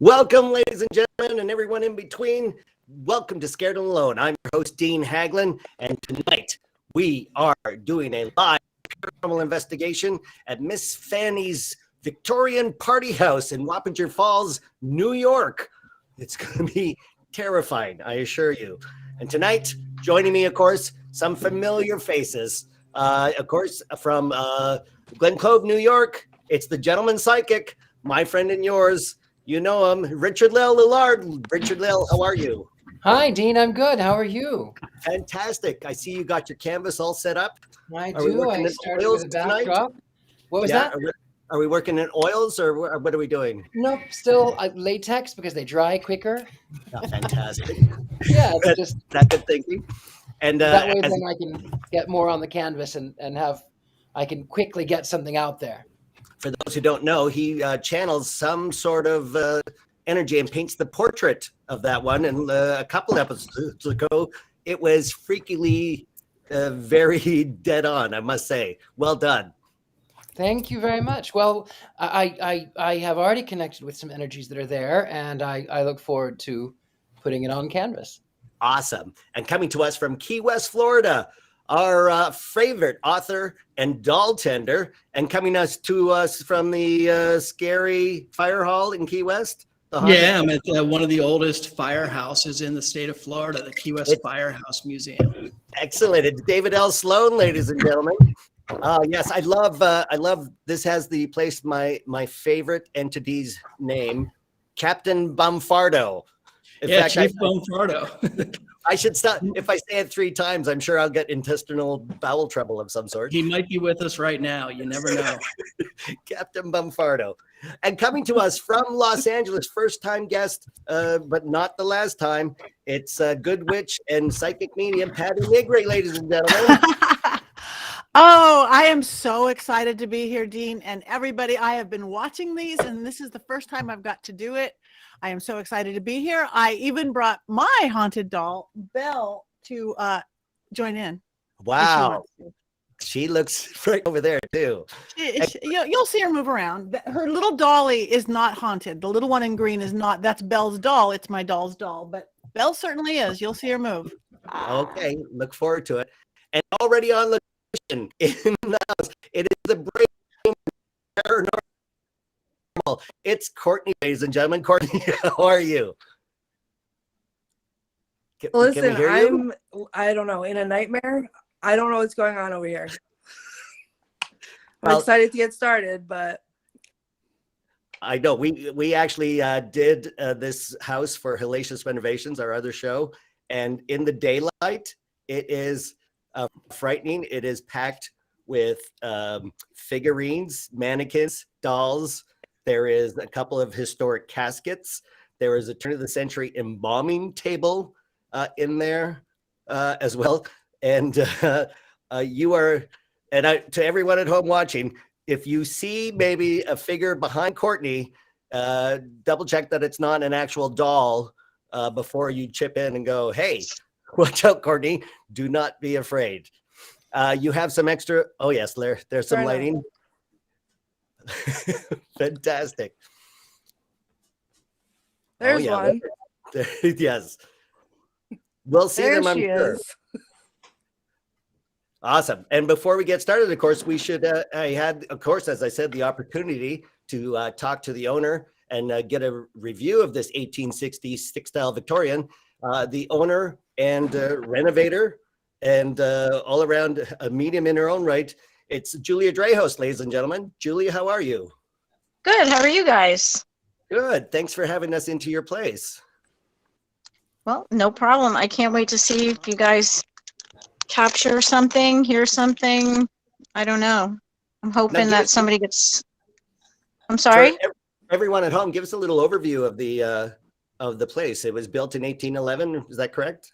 Welcome, ladies and gentlemen, and everyone in between. Welcome to Scared and Alone. I'm your host, Dean Haglund, and tonight we are doing a live paranormal investigation at Miss Fanny's Victorian party house in Wappinger Falls, New York. It's going to be terrifying, I assure you. And tonight, joining me, of course, some familiar faces. Of course, from Glen Cove, New York, it's the gentleman psychic, my friend and yours. You know him, Richard-Lael Lillard. Richard-Lael, how are you? Hi, Dean. I'm good. How are you? Fantastic. I see you got your canvas all set up. I do. I started with a backdrop. What was that? Are we working in oils or what are we doing? Nope. Still latex because they dry quicker. Oh, fantastic. Yeah, it's just that good thinking. And that way, then I can get more on the canvas and I can quickly get something out there. For those who don't know, he channels some sort of energy and paints the portrait of that one. And a couple episodes ago, it was freakily very dead on, I must say. Well done. Thank you very much. Well, I have already connected with some energies that are there, and I look forward to putting it on canvas. Awesome. And coming to us from Key West, Florida, our favorite author and doll tender, and coming to us from the scary fire hall in Key West. Yeah, I'm at one of the oldest firehouses in the state of Florida, the Key West Firehouse Museum. Excellent. It's David L. Sloan, ladies and gentlemen. Yes, I love this has the place my favorite entity's name, Captain Bumfardo. In fact, Chief Bumfardo. I should stop. If I say it 3 times, I'm sure I'll get intestinal bowel trouble of some sort. He might be with us right now. You never know. Captain Bumfardo. And coming to us from Los Angeles, first-time guest, but not the last time, it's good witch and psychic medium, Patti Negri, ladies and gentlemen. Oh, I am so excited to be here, Dean, and everybody. I have been watching these, and this is the first time I've got to do it. I am so excited to be here. I even brought my haunted doll, Belle, to join in. Wow. She looks right over there, too. You'll see her move around. Her little dolly is not haunted. The little one in green is not. That's Belle's doll. It's my doll's doll. But Belle certainly is. You'll see her move. Okay. Look forward to it. And already on location in the house, it is the brave paranormal. It's Courtney, ladies and gentlemen. Courtney, how are you? Listen, I don't know, in a nightmare. I don't know what's going on over here. I'm excited to get started, but I know we actually did this house for Hellacious Renovations, our other show, and in the daylight, it is frightening. It is packed with figurines, mannequins, dolls. There is a couple of historic caskets. There is a turn of the century embalming table in there as well. And you are, and to everyone at home watching, if you see maybe a figure behind Courtney, double check that it's not an actual doll before you chip in and go, hey, watch out, Courtney. Do not be afraid. You have some extra. Oh, yes, there's some lighting. Fantastic. There's one. Yes. We'll see them, I'm sure. Awesome. And before we get started, of course, we should, I had, of course, as I said, the opportunity to talk to the owner and get a review of this 1860s stick-style Victorian, the owner and renovator and all around a medium in her own right. It's Julia Dreyhouse, ladies and gentlemen. Julia, how are you? Good. How are you guys? Good. Thanks for having us into your place. Well, no problem. I can't wait to see if you guys capture something, hear something. I don't know. I'm hoping that somebody gets. I'm sorry. Everyone at home, give us a little overview of the place. It was built in 1811. Is that correct?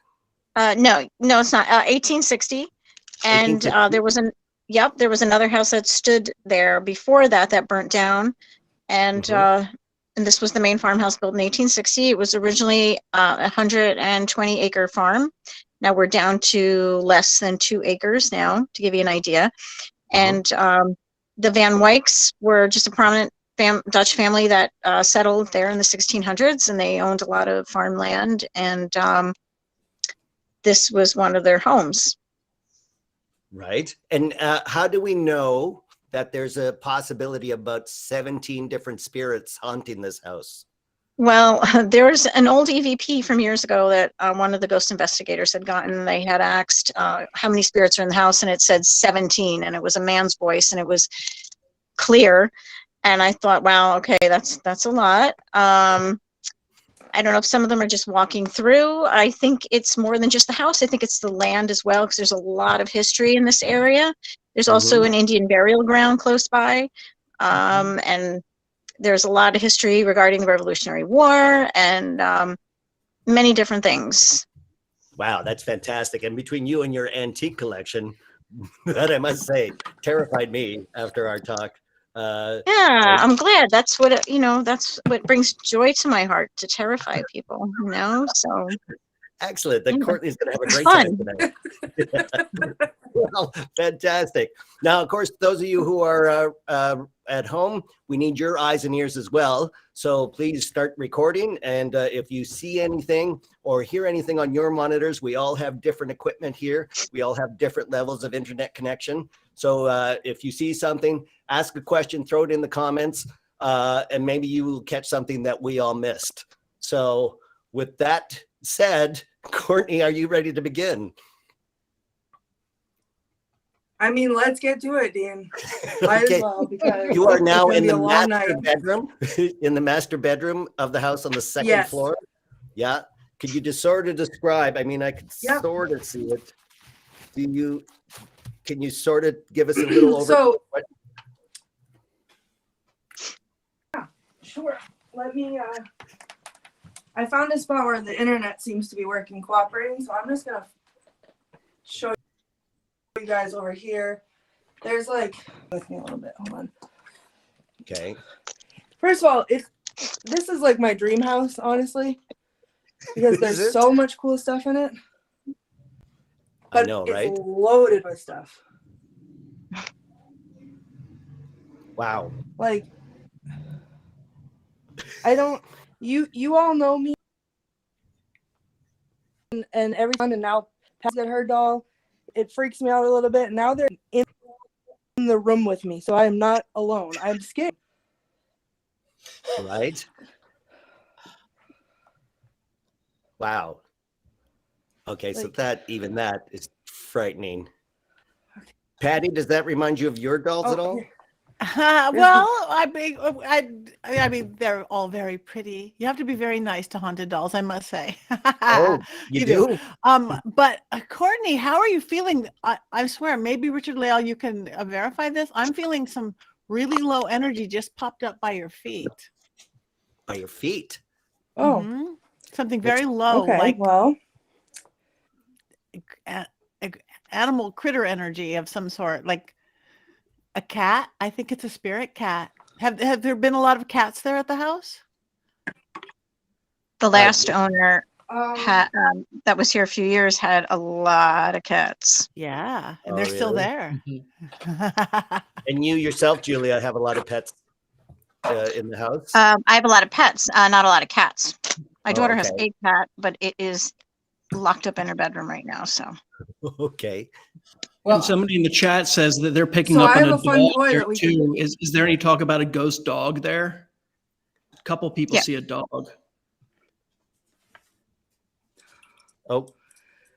No, it's not. 1860, and there was there was another house that stood there before that burnt down, and this was the main farmhouse built in 1860. It was originally a 120-acre farm. Now we're down to less than 2 acres now, to give you an idea. And the Van Wykes were just a prominent Dutch family that settled there in the 1600s, and they owned a lot of farmland, and this was one of their homes. Right. And how do we know that there's a possibility of about 17 different spirits haunting this house? Well, there's an old EVP from years ago that one of the ghost investigators had gotten. They had asked how many spirits are in the house, and it said 17, and it was a man's voice, and it was clear. And I thought, wow, okay, that's a lot. I don't know if some of them are just walking through. I think it's more than just the house. I think it's the land as well, because there's a lot of history in this area. There's also an Indian burial ground close by, and there's a lot of history regarding the Revolutionary War and many different things. Wow, that's fantastic. And between you and your antique collection, that I must say, terrified me after our talk. Yeah, I'm glad. That's what, that's what brings joy to my heart, to terrify people, So. Excellent. Then Courtney's going to have a great Fun. time tonight. Well, fantastic. Now, of course, those of you who are at home, we need your eyes and ears as well. So please start recording. And if you see anything or hear anything on your monitors, we all have different equipment here. We all have different levels of internet connection. So if you see something, ask a question, throw it in the comments, and maybe you will catch something that we all missed. So with that said, Courtney, are you ready to begin? I mean, let's get to it, Dean. Might Okay. as well, because You are now it's in gonna the be a long master night. bedroom, in the master bedroom of the house on the second Yes. floor. Yeah. Could you just sort of describe? I mean, I could Yeah. sort of see it. Can you sort of give us a little overview? So, What- sure. Let me, I found a spot where the internet seems to be working, cooperating. So I'm just going to show you guys over here. There's like, with me a little bit. Hold on. Okay. First of all, this is like my dream house, honestly, because Is there's it? so much cool stuff in it. I But know, it's right? loaded with stuff. Wow. Like, I don't, you all know me, and every time, and now Pat's got her doll, it freaks me out a little bit. Now they're in the room with me, so I am not alone. I'm scared. Right. Wow. Okay, so Like- that is frightening. Patti, does that remind you of your dolls at all? here. Well, I mean, they're all very pretty. You have to be very nice to haunted dolls, I must say. Oh, you do? But Courtney, how are you feeling? I swear, maybe Richard-Lael, you can verify this. I'm feeling some really low energy just popped up by your feet. By your feet. Oh, Mhm. Something very low, okay. like Well, animal critter energy of some sort, like a cat. I think it's a spirit cat. Have there been a lot of cats there at the house? The last owner um, that was here a few years had a lot of cats. Yeah, and Oh, they're still really? there. And you yourself, Julia, have a lot of pets in the house? I have a lot of pets, not a lot of cats. My Oh, daughter has okay. a cat, but it is locked up in her bedroom right now. So Okay. And somebody in the chat says that they're picking So up I on have a a fun dog toy there that we too. Is there any talk about a ghost dog there? A couple people Yeah. see a dog. Oh,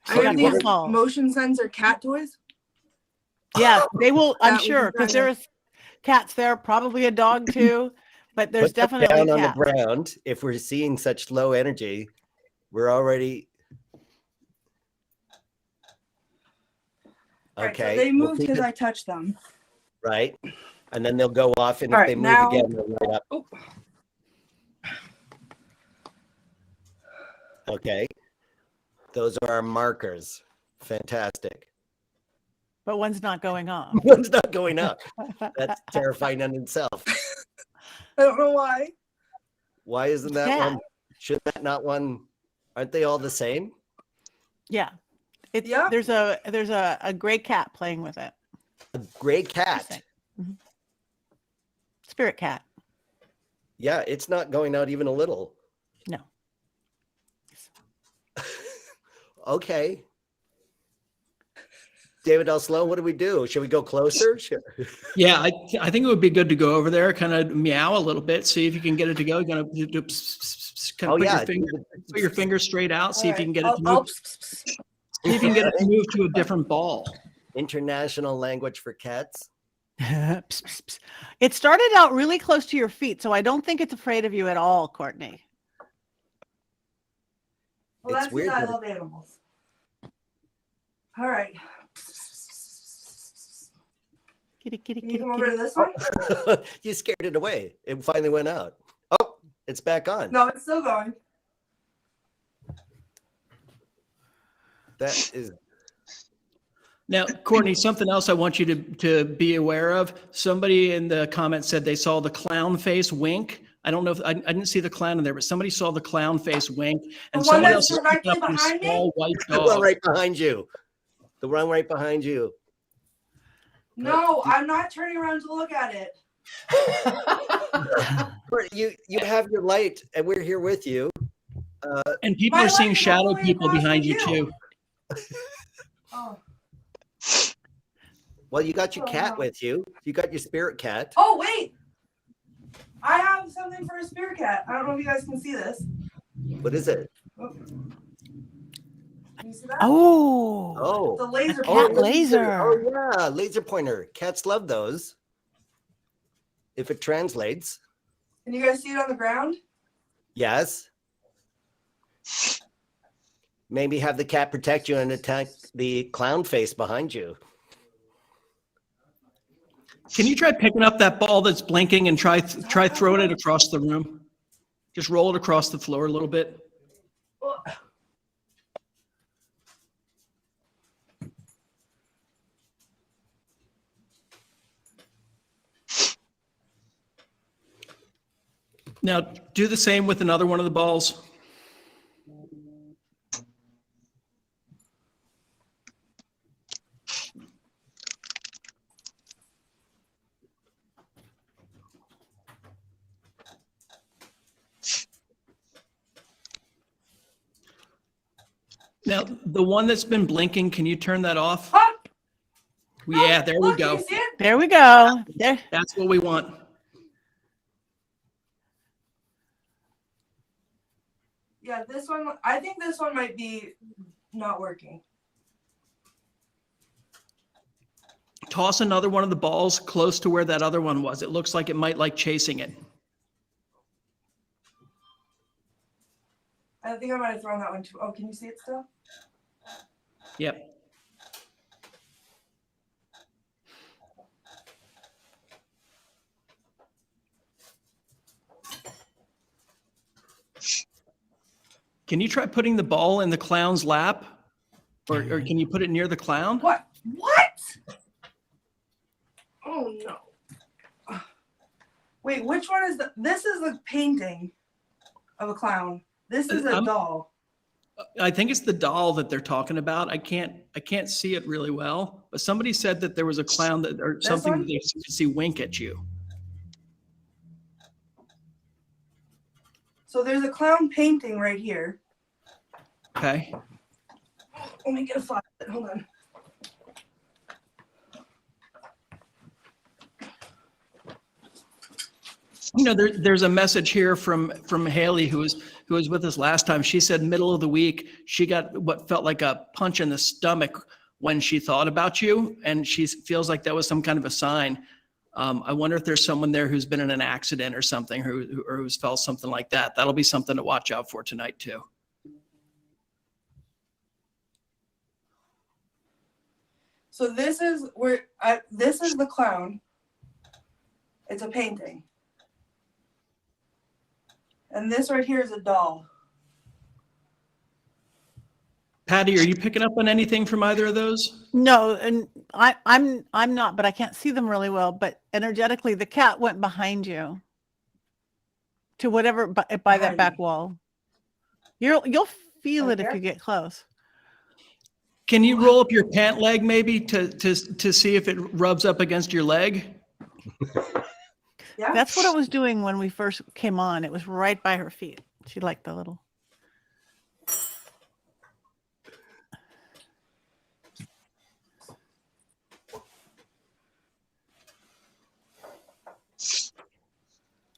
I have Courtney, these what are- motion sensor cat toys. Yeah, they will. I'm That we sure, can because kinda- there's cats there, probably a dog too, but there's put them definitely down on the cats. ground. If we're seeing such low energy, we're already Right, so okay. they we'll moved keep because it- I touched them. right, and then they'll go off, and if All they right, move now- again, they'll light up. Oh, Okay, those are our markers. Fantastic. But one's not going off. One's not going up. That's terrifying in itself. I don't know why. Why isn't that Yeah. one? Should that not one? Aren't they all the same? Yeah, it's Yeah. there's a gray cat playing with it. A gray cat. Interesting. Mhm. Spirit cat. Yeah, it's not going out even a little. No. Okay. David L. Sloan, what do we do? Should we go closer? Sure. Yeah, I think it would be good to go over there, kind of meow a little bit, see if you can get it to go. You're gonna do kind of put your finger straight out, see if you can get it to move. See if you can get it to move to a different ball. International language for cats. It started out really close to your feet, so I don't think it's afraid of you at all, Courtney. Well, It's that's weird because I that love animals. All right. Kitty, kitty, Can kitty, you come over kitty. to this one? You scared it away. It finally went out. Oh, it's back on. No, it's still going. That is. Now, Courtney, something else I want you to be aware of. Somebody in the comments said they saw the clown face wink. I don't know if I didn't see the clown in there, but somebody saw the clown face wink. And The one someone that's else directly picked up a behind me? small white The one dog. right behind you. The one right behind you. No, I'm not turning around to look at it. You have your light, and we're here with you. And people My are seeing light's shadow all the way people across behind from you too. Oh. Well, you got your Oh, cat no. with you. You got your spirit cat. Oh, wait. I have something for a spirit cat. I don't know if you guys can see this. What is it? Oh. Can you see that? Oh, Oh, It's a laser a oh, cat pointer. laser. Oh yeah, laser pointer. Cats love those. If it translates, Can you guys see it on the ground? yes. Maybe have the cat protect you and attack the clown face behind you. Can you try picking up that ball that's blinking and try throwing it across the room? Just roll it across the floor a little bit. Oh. Now do the same with another one of the balls. Now, the one that's been blinking, can you turn that off? Oh, Yeah, there we look, go. Can you see it? There we go. There. That's what we want. Yeah, this one. I think this one might be not working. Toss another one of the balls close to where that other one was. It looks like it might like chasing it. I think I might have thrown that one too. Oh, can you see it still? Yep. Can you try putting the ball in the clown's lap? Or can you put it near the clown? What? What? Oh no. Wait, which one is the? This is the painting of a clown. This is a doll. I think it's the doll that they're talking about. I can't see it really well, but somebody said that there was a clown that or This something one? that they could see wink at you. So there's a clown painting right here. Okay. Let me get a flashlight. Hold on. You know, there's a message here from Haley who was with us last time. She said middle of the week she got what felt like a punch in the stomach when she thought about you, and she feels like that was some kind of a sign. I wonder if there's someone there who's been in an accident or something, or who's felt something like that. That'll be something to watch out for tonight too. So this is where this is the clown. It's a painting. And this right here is a doll. Patti, are you picking up on anything from either of those? No, and I'm not, but I can't see them really well. But energetically, the cat went behind you to whatever by that Behind back me. wall. You'll feel Right it if there? you get close. Can you roll up your pant leg maybe to see if it rubs up against your leg? Yeah. That's what it was doing when we first came on. It was right by her feet. She liked the little.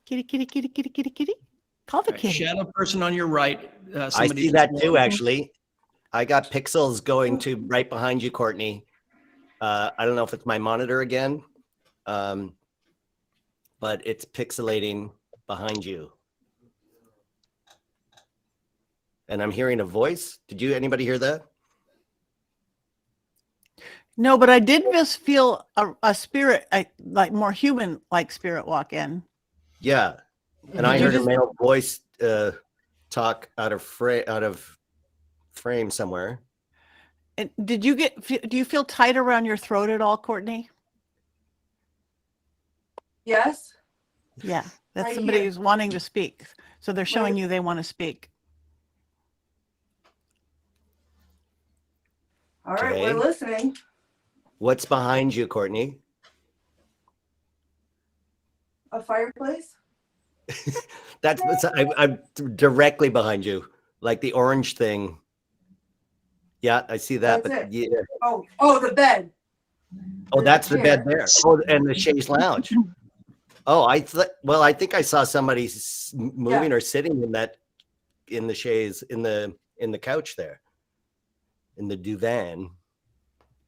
Kitty, kitty, kitty, kitty, kitty, kitty. Call the All right, kitty. shadow person on your right. I somebody see just that walked too, in. actually. I got pixels going to right behind you, Courtney. I don't know if it's my monitor again, but it's pixelating behind you. And I'm hearing a voice. Did anybody hear that? No, but I did just feel a spirit, like more human-like spirit walk in. Yeah. And I Did you heard a just- male voice talk out of frame somewhere. And did you do you feel tight around your throat at all, Courtney? Yes. Yeah, that's Right somebody here. who's wanting to speak. So they're showing Right. you they want to speak. All right, Okay. we're listening. What's behind you, Courtney? A fireplace. I'm directly behind you, like the orange thing. Yeah, I see that. That's But it. yeah. Oh, the bed. Oh, that's the bed chair. there. Oh, and the chaise lounge. Oh, I think I saw somebody moving or sitting in the chaise, in the couch there, in the divan.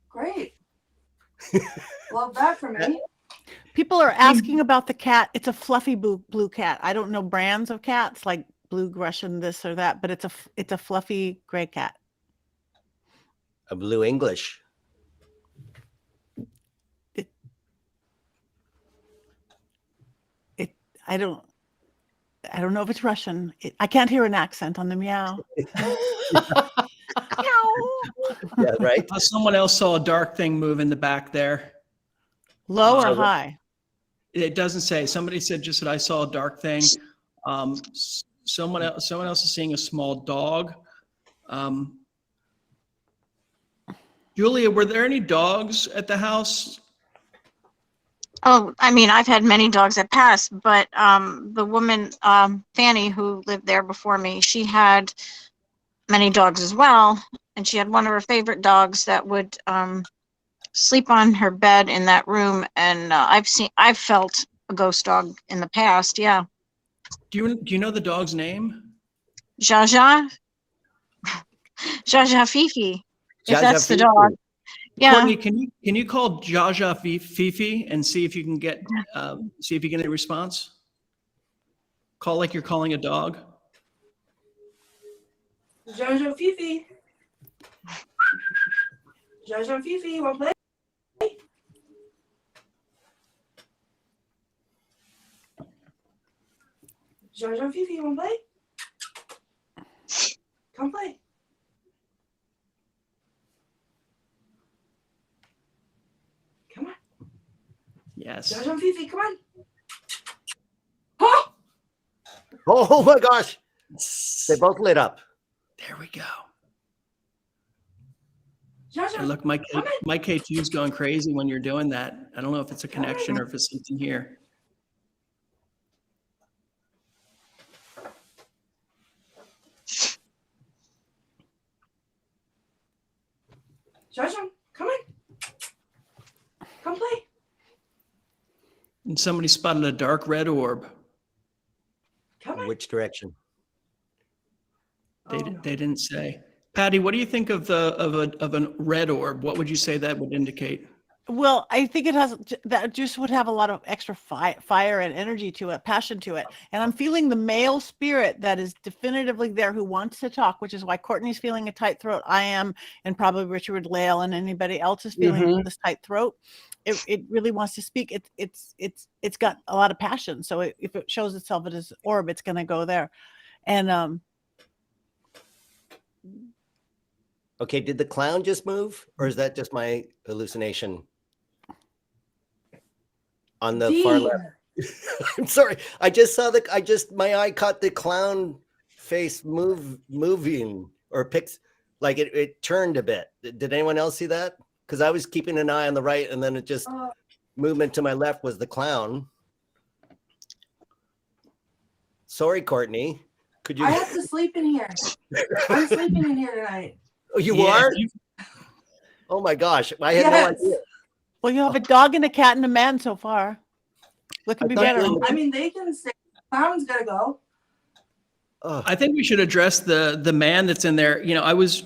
Great. Love that for me. People are asking about the cat. It's a fluffy blue cat. I don't know brands of cats like blue Russian this or that, but it's a fluffy gray cat. A blue English. I don't know if it's Russian. I can't hear an accent on the meow. Yeah, right. Someone else saw a dark thing move in the back there. Low or So- high? It doesn't say. Somebody said just that I saw a dark thing. Someone else is seeing a small dog. Julia, were there any dogs at the house? Oh, I mean, I've had many dogs that pass, but the woman, Fanny, who lived there before me, she had many dogs as well. And she had one of her favorite dogs that would sleep on her bed in that room. And I've felt a ghost dog in the past. Yeah. Do you know the dog's name? Jaja. Jaja Fifi. If Jaja that's the Fifi. dog. Yeah. Courtney, can you call Jaja Fifi and see if you can get a response? Call like you're calling a dog. Jojo Fifi. Jojo Fifi, want to play? Jojo Fifi, want to play? Come play. Come on. Yes. Jojo Fifi, come on. Oh! Oh my gosh. They both lit up. There we go. Jojo, And look, my K2 is going crazy when you're doing that. I don't know if it's a connection or if it's something here. Jojo, come on. Come play. And somebody spotted a dark red orb. Come on. Which direction? They, Oh, no. they didn't say. Patty, what do you think of a red orb? What would you say that would indicate? Well, I think that just would have a lot of extra fire and energy to it, passion to it. And I'm feeling the male spirit that is definitively there who wants to talk, which is why Courtney's feeling a tight throat. I am, and probably Richard-Lael and anybody else is feeling this tight throat. It really wants to speak. It's got a lot of passion. So if it shows itself as an orb, it's going to go there. And Okay, did the clown just move, or is that just my hallucination? On the far left. I'm sorry. I just saw my eye caught the clown face moving or like it turned a bit. Did anyone else see that? Because I was keeping an eye on the right, and then it just movement to my left was the clown. Sorry, Courtney. Could you? I have to sleep in here. I'm sleeping in here tonight. Oh, you Yeah, are? Oh my gosh, I had no Yes. idea. Well, you have a dog and a cat and a man so far. What could I be thought better? you were- I mean, they can say Clown's gotta go. Oh, I think we should address the man that's in there. You know, I was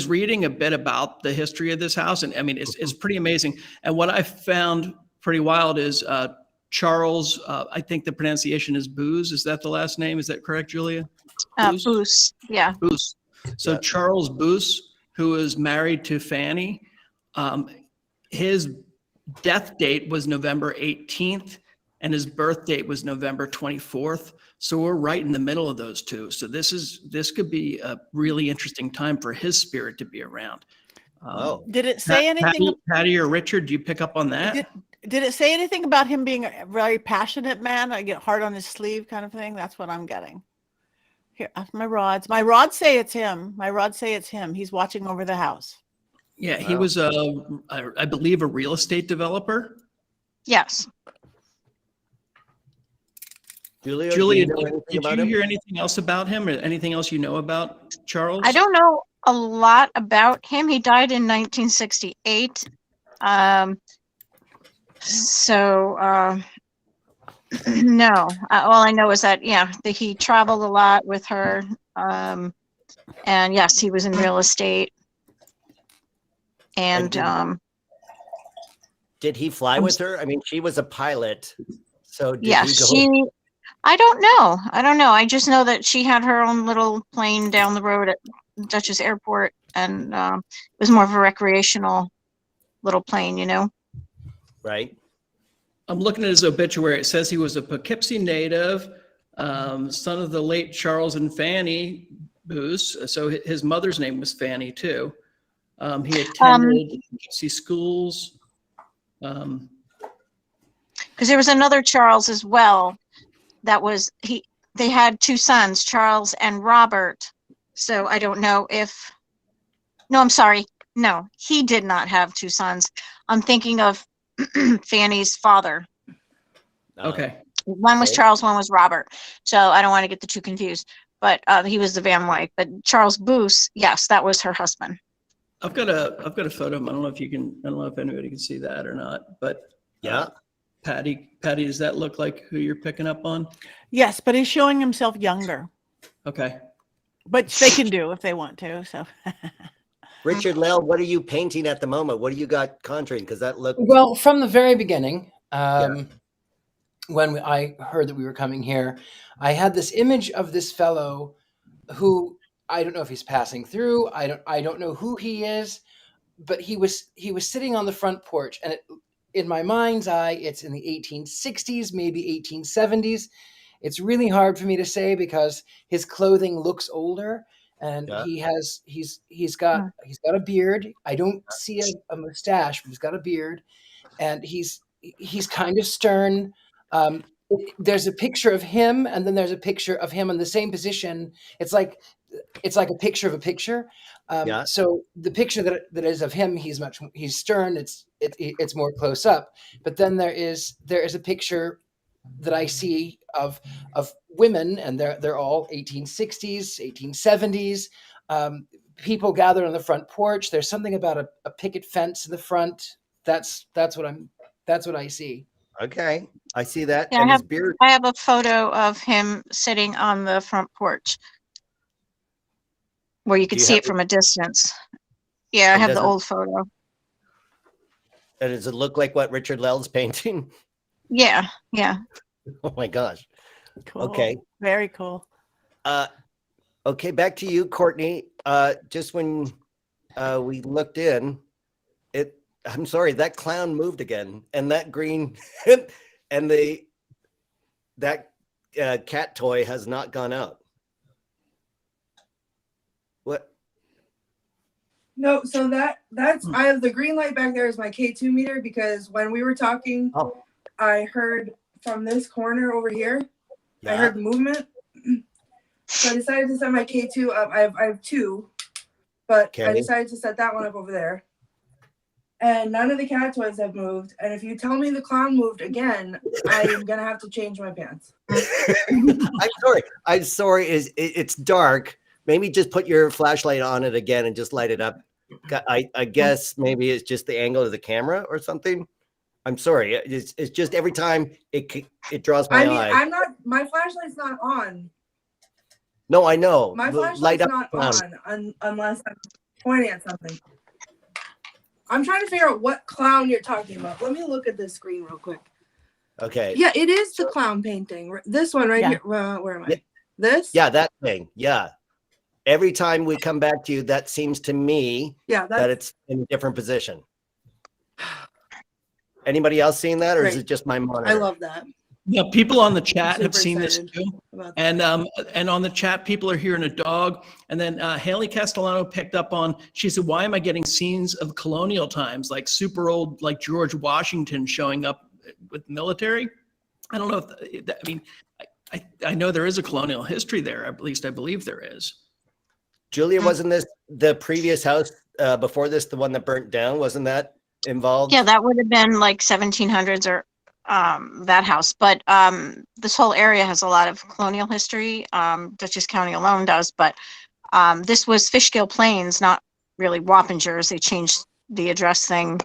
reading a bit about the history of this house, and I mean, it's pretty amazing. And what I found pretty wild is Charles. I think the pronunciation is Booz. Is that the last name? Is that correct, Julia? Booz? Boost. Yeah. Booz. So Yeah. Charles Booz, who is married to Fanny, his death date was November 18th, and his birth date was November 24th. So we're right in the middle of those two. So this could be a really interesting time for his spirit to be around. oh, Did it say anything? Patty or Richard, do you pick up on that? Did it say anything about him being a very passionate man? I get hard on his sleeve kind of thing. That's what I'm getting. Here, my rods. My rods say it's him. My rods say it's him. He's watching over the house. Yeah, he Wow. was I believe a real estate developer. Yes. Julia, Julia, do you know anything did about you him? hear anything else about him, or anything else you know about Charles? I don't know a lot about him. He died in 1968. No. All I know is that, yeah, he traveled a lot with her. And yes, he was in real estate. And Did he fly with her? I mean, she was a pilot. So did yes, he go? I don't know. I just know that she had her own little plane down the road at Dutchess Airport, and it was more of a recreational little plane, you know. Right. I'm looking at his obituary. It says he was a Poughkeepsie native, son of the late Charles and Fanny Booz. So his mother's name was Fanny too. He attended Poughkeepsie schools. Because there was another Charles as well. That was they had two sons, Charles and Robert. So I don't know if. No, I'm sorry. No, he did not have two sons. I'm thinking of Fanny's father. Okay. One was Okay. Charles, one was Robert. So I don't want to get the two confused. But he was the Van Wyck. But Charles Booth, yes, that was her husband. I've got a photo of him. I don't know if anybody can see that or not, but Yeah. Patty, does that look like who you're picking up on? Yes, but he's showing himself younger. Okay. But they can do if they want to. So Richard-Lael, what are you painting at the moment? What do you got conjuring? Because that looked. Well, from the very beginning, when I heard that we were coming here, I had this image of this fellow who I don't know if he's passing through. I don't know who he is, but he was sitting on the front porch, and in my mind's eye, it's in the 1860s, maybe 1870s. It's really hard for me to say because his clothing looks older, and Yeah. he's got a beard. I don't see a mustache, but he's got a beard, and he's kind of stern. There's a picture of him, and then there's a picture of him in the same position. It's like a picture of a picture. Yeah. So the picture that is of him, he's stern. It's more close up. But then there is a picture that I see of women, and they're all 1860s, 1870s. People gathered on the front porch. There's something about a picket fence in the front. That's what I see. Okay. I see that. Yeah, And his beard. I have a photo of him sitting on the front porch where you could you see have it from a distance. Yeah, I And have the does it- old photo. And does it look like what Richard-Lael's painting? Yeah. Oh my gosh. cool. Okay. Very cool. Okay, back to you, Courtney. Just when we looked in, I'm sorry, that clown moved again, and that green and that cat toy has not gone out. What? No, so that's I have the green light back there is my K2 meter because when we were talking, Oh. I heard from this corner over here, I Yeah. heard movement. So I decided to set my K2 up. I have two, but I Okay. decided to set that one up over there. and none of the cat toys have moved. And if you tell me the clown moved again, I'm gonna have to change my pants. I'm sorry. It's dark. Maybe just put your flashlight on it again and just light it up. I guess maybe it's just the angle of the camera or something. I'm sorry. It's just every time it draws my eye. I'm not. My flashlight's not on. No, I know. My flashlight's not on unless I'm pointing at something. I'm trying to figure out what clown you're talking about. Let me look at this screen real quick. Okay. Yeah, it is the clown painting. This one right here. Where am I? Yeah. This? Yeah, that thing. Yeah. Every time we come back to you, that seems to me that it's in a different position. Anybody else seeing that, or is it just my monitor? I love that. Yeah, people on the chat have Super seen this excited too. about And on the chat, people are hearing a dog. And then Haley Castellano picked up on, she said, why am I getting scenes of colonial times, like super old, like George Washington showing up with military? I don't know if, I mean, I know there is a colonial history there. At least I believe there is. Julia, wasn't this the previous house before this, the one that burnt down? Wasn't that involved? Yeah, that would have been like 1700s or that house. But this whole area has a lot of colonial history. Dutchess County alone does. But this was Fishkill Plains, not really Wappingers. They changed the address thing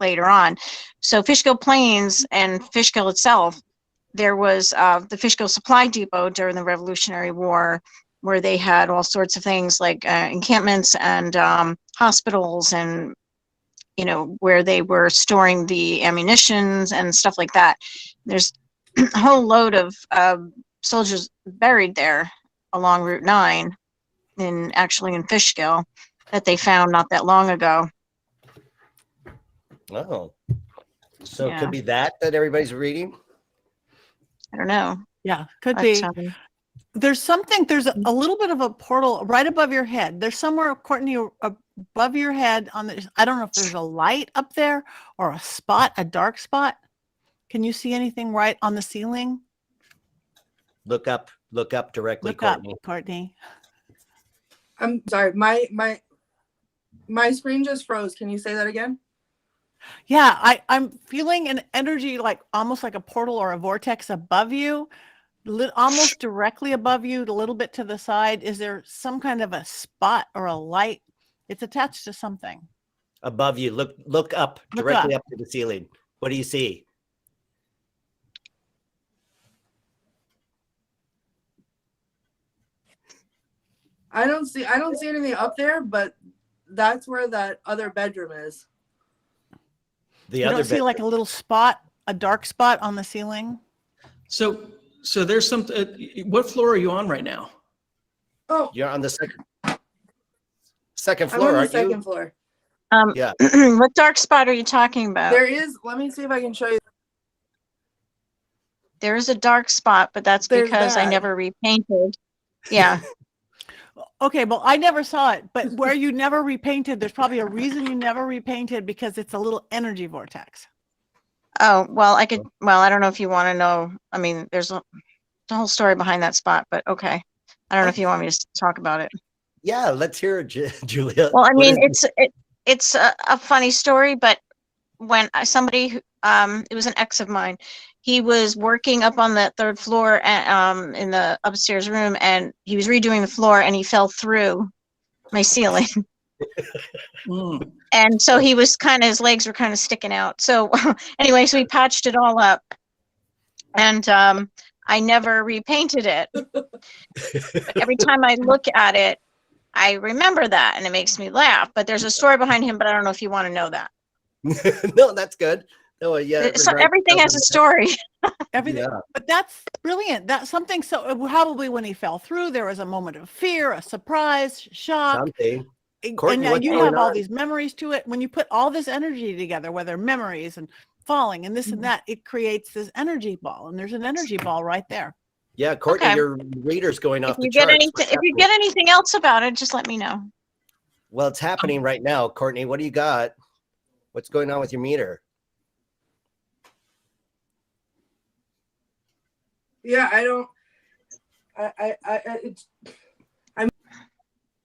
later on. So Fishkill Plains and Fishkill itself, there was the Fishkill Supply Depot during the Revolutionary War, where they had all sorts of things like encampments and hospitals, and you know, where they were storing the ammunitions and stuff like that. There's a whole load of soldiers buried there along Route 9, actually in Fishkill, that they found not that long ago. Oh, so it could be that everybody's reading. I don't know. Yeah, could be. There's a little bit of a portal right above your head. There's somewhere, Courtney, above your head on the, I don't know if there's a light up there or a dark spot. Can you see anything right on the ceiling? Look up directly, Look Courtney. up, Courtney. I'm sorry. My screen just froze. Can you say that again? Yeah, I'm feeling an energy, like almost like a portal or a vortex above you. Almost directly above you, a little bit to the side. Is there some kind of a spot or a light? It's attached to something. Above you. Look up, directly up to the ceiling. What do you see? I don't see anything up there, but that's where that other bedroom is. You don't see like a little spot, a dark spot on the ceiling? So there's some, what floor are you on right now? Oh, You're on the second floor, I'm on the aren't you? second floor. Yeah. What dark spot are you talking about? There is, let me see if I can show you. There is a dark spot, but that's because I never repainted. Yeah. Okay, well, I never saw it, but where you never repainted, there's probably a reason you never repainted, because it's a little energy vortex. Oh, well, I don't know if you want to know. I mean, there's a whole story behind that spot, but okay. I don't know if you want me to talk about it. Yeah, let's hear it, Julia. Well, I mean, it's a funny story, but when somebody, it was an ex of mine, he was working up on the third floor in the upstairs room, and he was redoing the floor, and he fell through my ceiling. And so he was his legs were kind of sticking out. So anyway, so we patched it all up, and I never repainted it. But every time I look at it, I remember that, and it makes me laugh. But there's a story behind him, but I don't know if you want to know that. No, that's good. No, yeah. So everything has a story. Everything, Yeah. But that's brilliant. That's something. So probably when he fell through, there was a moment of fear, a surprise, shock. Something. And Courtney, now what's you going have all on? these memories to it. When you put all this energy together, whether memories and falling and this and that, it creates this energy ball. And there's an energy ball right there. Yeah, Courtney, Okay. your reader's going off If you the charts. if you get anything else about it, just let me know. Well, it's happening right now. Courtney, what do you got? What's going on with your meter? Yeah, I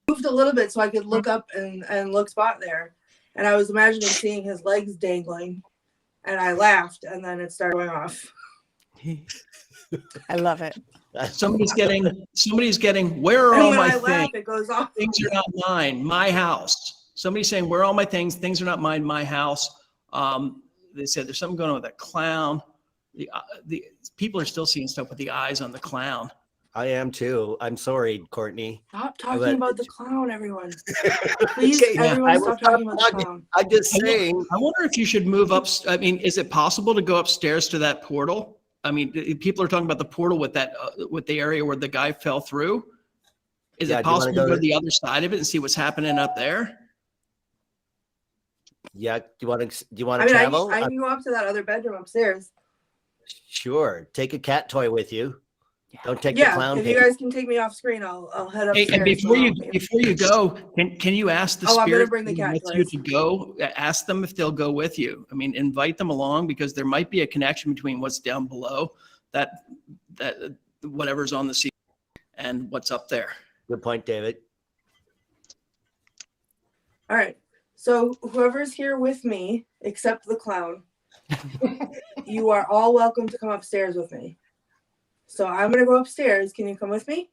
moved a little bit so I could look up and look spot there. and I was imagining seeing his legs dangling, and I laughed, and then it started going off. I love it. Somebody's getting, where are And all when my I laugh, things? it goes off. Things are not mine, my house. Somebody's saying, where are all my things? Things are not mine, my house. They said there's something going on with that clown. The people are still seeing stuff with the eyes on the clown. I am too. I'm sorry, Courtney. Stop talking But- about the clown, everyone. Please, Okay, everyone, I will stop talking about the talking. clown. I'm just saying. I wonder if you should move up. I mean, is it possible to go upstairs to that portal? I mean, people are talking about the portal with that, with the area where the guy fell through. Is Yeah, it do you wanna possible go to go to- to the other side of it and see what's happening up there? Yeah. Do you want to I mean, travel? I can go up to that other bedroom upstairs. Sure. Take a cat toy with you. Don't take the Yeah, clown. if you pin. guys can take me off screen, I'll head Hey, upstairs. and before you go, can you ask the Oh, I'm gonna spirits bring the cat with you toys. to go? Ask them if they'll go with you. I mean, invite them along because there might be a connection between what's down below, that whatever's on the sea, and what's up there. Good point, David. All right. So whoever's here with me, except the clown, you are all welcome to come upstairs with me. So I'm gonna go upstairs. Can you come with me?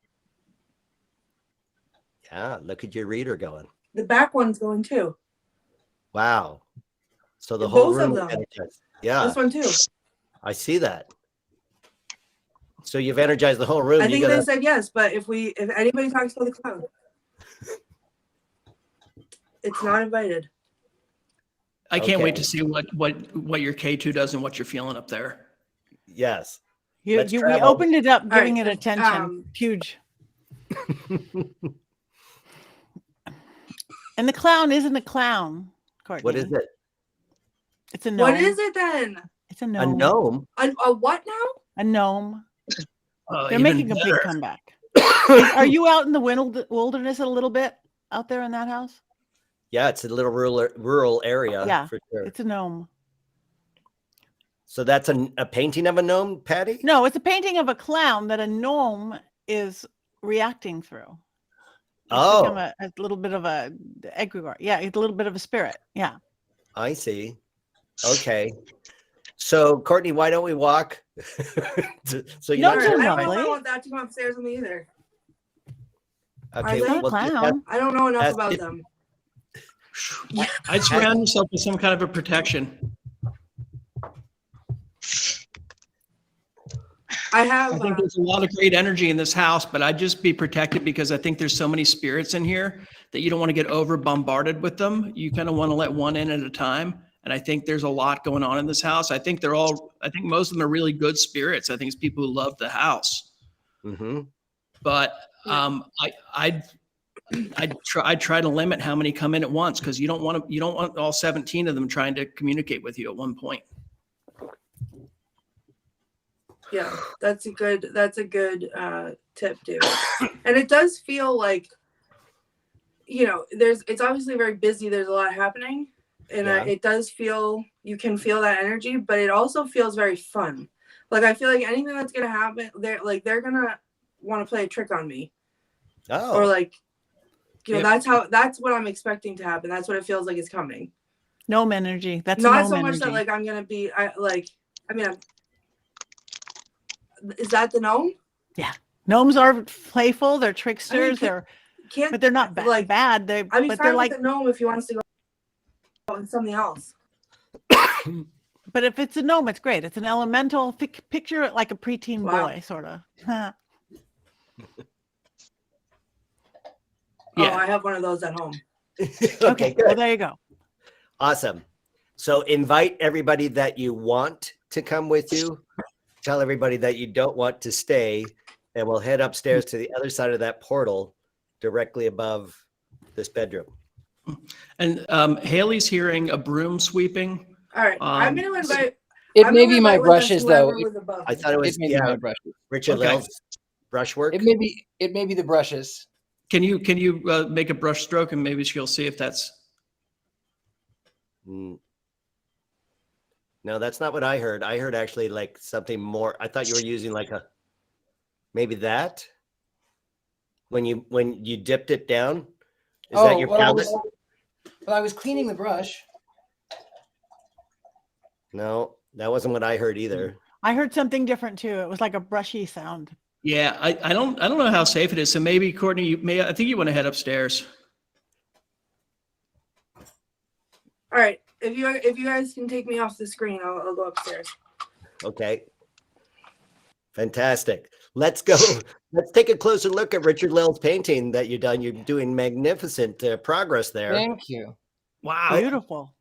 Yeah. Look at your reader going. The back one's going too. Wow. So the And whole both of room. them. energized. Yeah, This one too. I see that. So you've energized the whole room. I You think gotta, they said yes, but if anybody talks about the clown, it's not invited. I can't wait Okay. to see what your K2 does and what you're feeling up there. yes. We Let's travel. opened it up, giving right, it attention. Huge. And the clown isn't a clown, Courtney. What is it? It's a gnome. What is it then? It's a A gnome. gnome? A what now? A gnome. Oh, They're even making a big better. comeback. Are you out in the wilderness a little bit out there in that house? Yeah, it's a little rural area. Yeah, for sure. It's a gnome. So that's a painting of a gnome, Patti? No, it's a painting of a clown that a gnome is reacting through. It's become a little bit of a egregore. Yeah, it's a little bit of a spirit. Yeah. I see. Okay. So Courtney, why don't we walk? So you No, All don't right, They're I don't know if lovely. I want that to come upstairs with me either. okay, Are they? well, Clown. I don't know enough That's about it. them. I'd surround yourself with some kind of a protection. I have. I think there's a lot of great energy in this house, but I'd just be protected because I think there's so many spirits in here that you don't want to get over bombarded with them. You kind of want to let one in at a time. And I think there's a lot going on in this house. I think most of them are really good spirits. I think it's people who love the house. Mm-hmm. But I'd try to limit how many come in at once because you don't want all 17 of them trying to communicate with you at one point. Yeah, that's a good tip, dude. And it does feel like, it's obviously very busy. There's a lot happening, and Yeah. it does feel, you can feel that energy, but it also feels very fun. Like I feel like anything that's gonna happen, they're gonna want to play a trick on me, Oh, or like, Yep. that's what I'm expecting to happen. That's what it feels like is coming. Gnome energy. That's Not gnome so much energy. that like I'm gonna be, is that the gnome? Gnomes are playful. They're tricksters. Can't But they're not like bad. I'd be But fine they're with like. the gnome if he wants to go with something else. But if it's a gnome, it's great. It's an elemental. Picture it like a preteen Wow. boy, sort of. Yeah. Oh, I have one of those at home. okay, Well, good. there you go. Awesome. So invite everybody that you want to come with you. Tell everybody that you don't want to stay, and we'll head upstairs to the other side of that portal directly above this bedroom. And Haley's hearing a broom sweeping. All right, I'm Um, gonna invite. It I'm may gonna be my invite with us brushes though. whoever was above I me. thought it was It may be my brushes. Richard-Lael's brushwork. It may be the brushes. Can you make a brush stroke and maybe she'll see if that's. Mm. No, that's not what I heard. I heard actually like something more. I thought you were using like maybe that when you dipped it down. Is that your well, palette? Well, I was cleaning the brush. No, that wasn't what I heard either. I heard something different too. It was like a brushy sound. Yeah, I don't know how safe it is. So maybe Courtney, I think you want to head upstairs. All right. If you guys can take me off the screen, I'll go upstairs. Okay. Fantastic. Let's go. Let's take a closer look at Richard-Lael's painting that you've done. You're doing magnificent progress there. Thank you. Wow. Beautiful.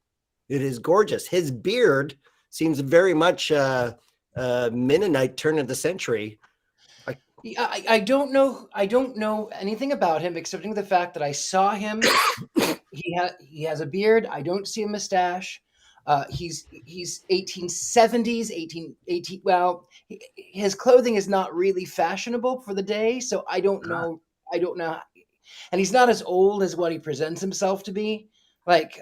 It is gorgeous. His beard seems very much Mennonite turn of the century. I don't know anything about him excepting the fact that I saw him. He has a beard. I don't see a mustache. He's 1870s, 18. Well, his clothing is not really fashionable for the day, so I don't know. And he's not as old as what he presents himself to be. Like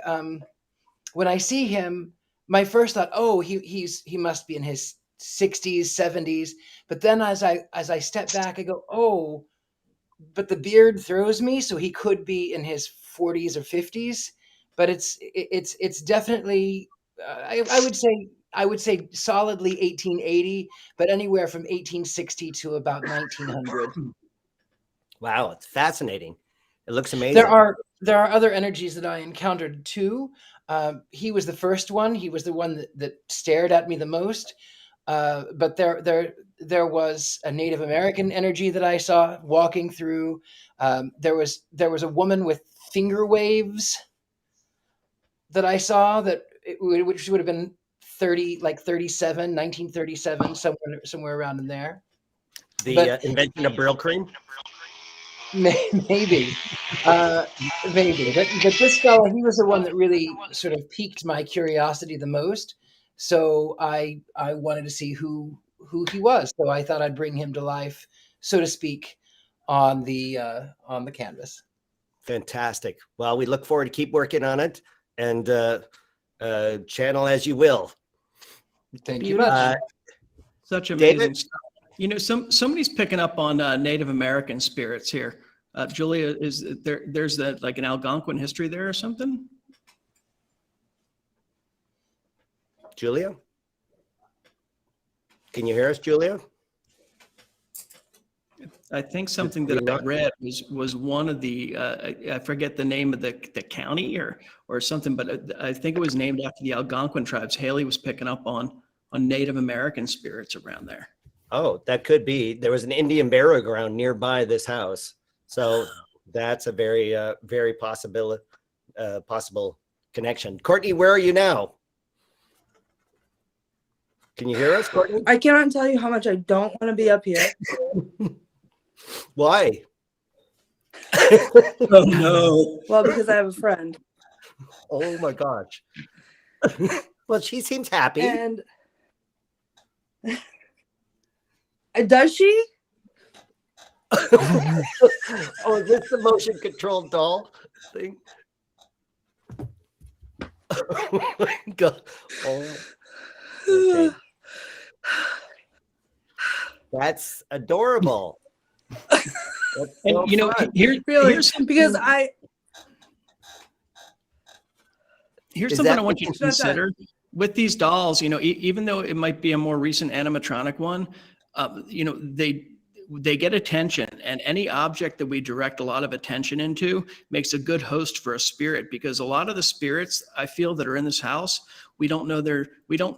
when I see him, my first thought, oh, he must be in his 60s, 70s. But then as I step back, I go, oh, but the beard throws me, so he could be in his 40s or 50s. But it's definitely I would say solidly 1880, but anywhere from 1860 to about 1900. Wow, it's fascinating. It looks amazing. There are other energies that I encountered too. He was the first one. He was the one that stared at me the most. But there was a Native American energy that I saw walking through. There was a woman with finger waves that I saw which would have been 1937, somewhere around in there. The invention of Brill cream. Maybe. But this fellow, he was the one that really sort of piqued my curiosity the most. So I wanted to see who he was. So I thought I'd bring him to life, so to speak, on the canvas. Fantastic. Well, we look forward to keep working on it and channel as you will. Thank you much. Such amazing David? stuff. You know, somebody's picking up on Native American spirits here. Julia, is there's like an Algonquin history there or something? Julia? Can you hear us, Julia? I think something that I read was one of the I forget the name of the county or something, but I think it was named after the Algonquin tribes. Haley was picking up on Native American spirits around there. Oh, that could be. There was an Indian burial ground nearby this house, so that's a very very possible connection. Courtney, where are you now? Can you hear us, Courtney? I cannot tell you how much I don't want to be up here. Why? Oh no! Well, because I have a friend. Oh my gosh. Well, she seems happy. And does she? Oh, is this the motion controlled doll thing? Oh my God. Oh. Okay. That's adorable. That's And so you know, fun. here's something, Because here's Is something that I want you to Shut up. consider with these dolls. You know, even though it might be a more recent animatronic one, you know, they get attention, and any object that we direct a lot of attention into makes a good host for a spirit, because a lot of the spirits I feel that are in this house, we don't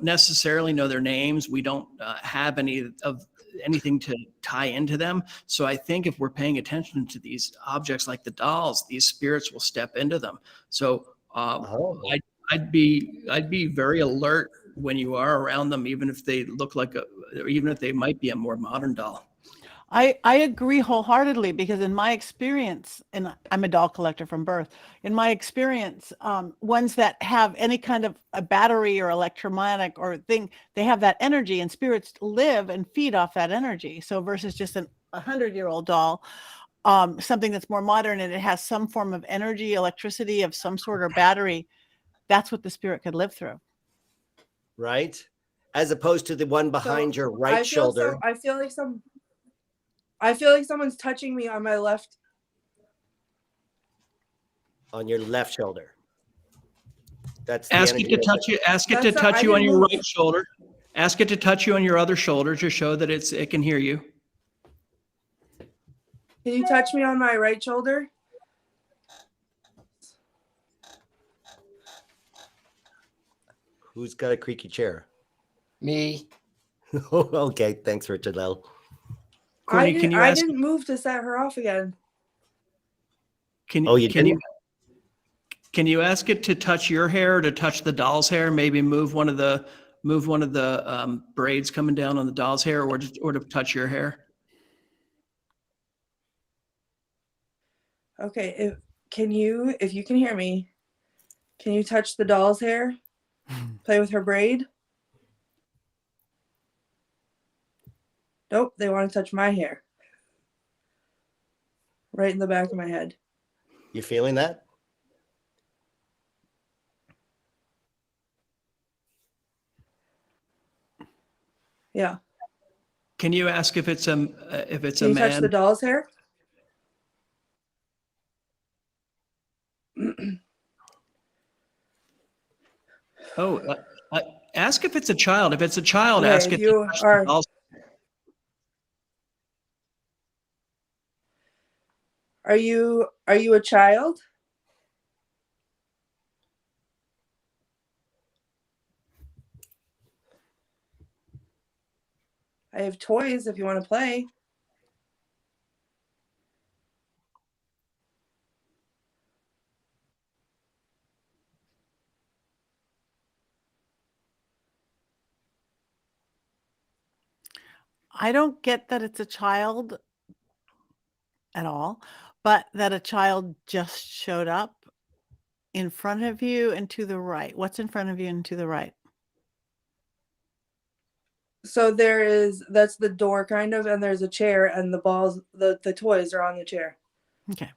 necessarily know their names. We don't have anything to tie into them. So I think if we're paying attention to these objects like the dolls, these spirits will step into them. So I'd be very alert when you are around them, even if they look like even if they might be a more modern doll. I agree wholeheartedly, because in my experience, and I'm a doll collector from birth, in my experience, ones that have any kind of a battery or electromagnetic or thing, they have that energy, and spirits live and feed off that energy. So versus just a 100-year-old doll, something that's more modern and it has some form of energy, electricity of some sort or battery, that's what the spirit could live through. Right? As opposed to the one behind your right shoulder. I feel like someone's touching me on my left. On your left shoulder. That's the Ask it energy to of touch you. Ask it to That's not- touch I you on didn't your move. right shoulder. Ask it to touch you on your other shoulder to show that it can hear you. Can you touch me on my right shoulder? Who's got a creaky chair? Me. Okay, thanks, Richard-Lael. Courtney, can you I ask? didn't move to set her off again. Can Oh, you can you didn't? can you ask it to touch your hair or to touch the doll's hair? Maybe move one of the braids coming down on the doll's hair, or to touch your hair. Okay, if you can hear me, can you touch the doll's hair? Play with her braid? Nope, they want to touch my hair. Right in the back of my head. You feeling that? Yeah. Can you ask if it's a Can a you touch man? the doll's hair? Oh, ask if it's a child. If it's a child, Okay, ask if it to you touch are- the doll's. Are you a child? I have toys if you want to play. I don't get that it's a child at all, but that a child just showed up in front of you and to the right. What's in front of you and to the right? So that's the door kind of, and there's a chair, and the balls, the toys are on the chair. Okay.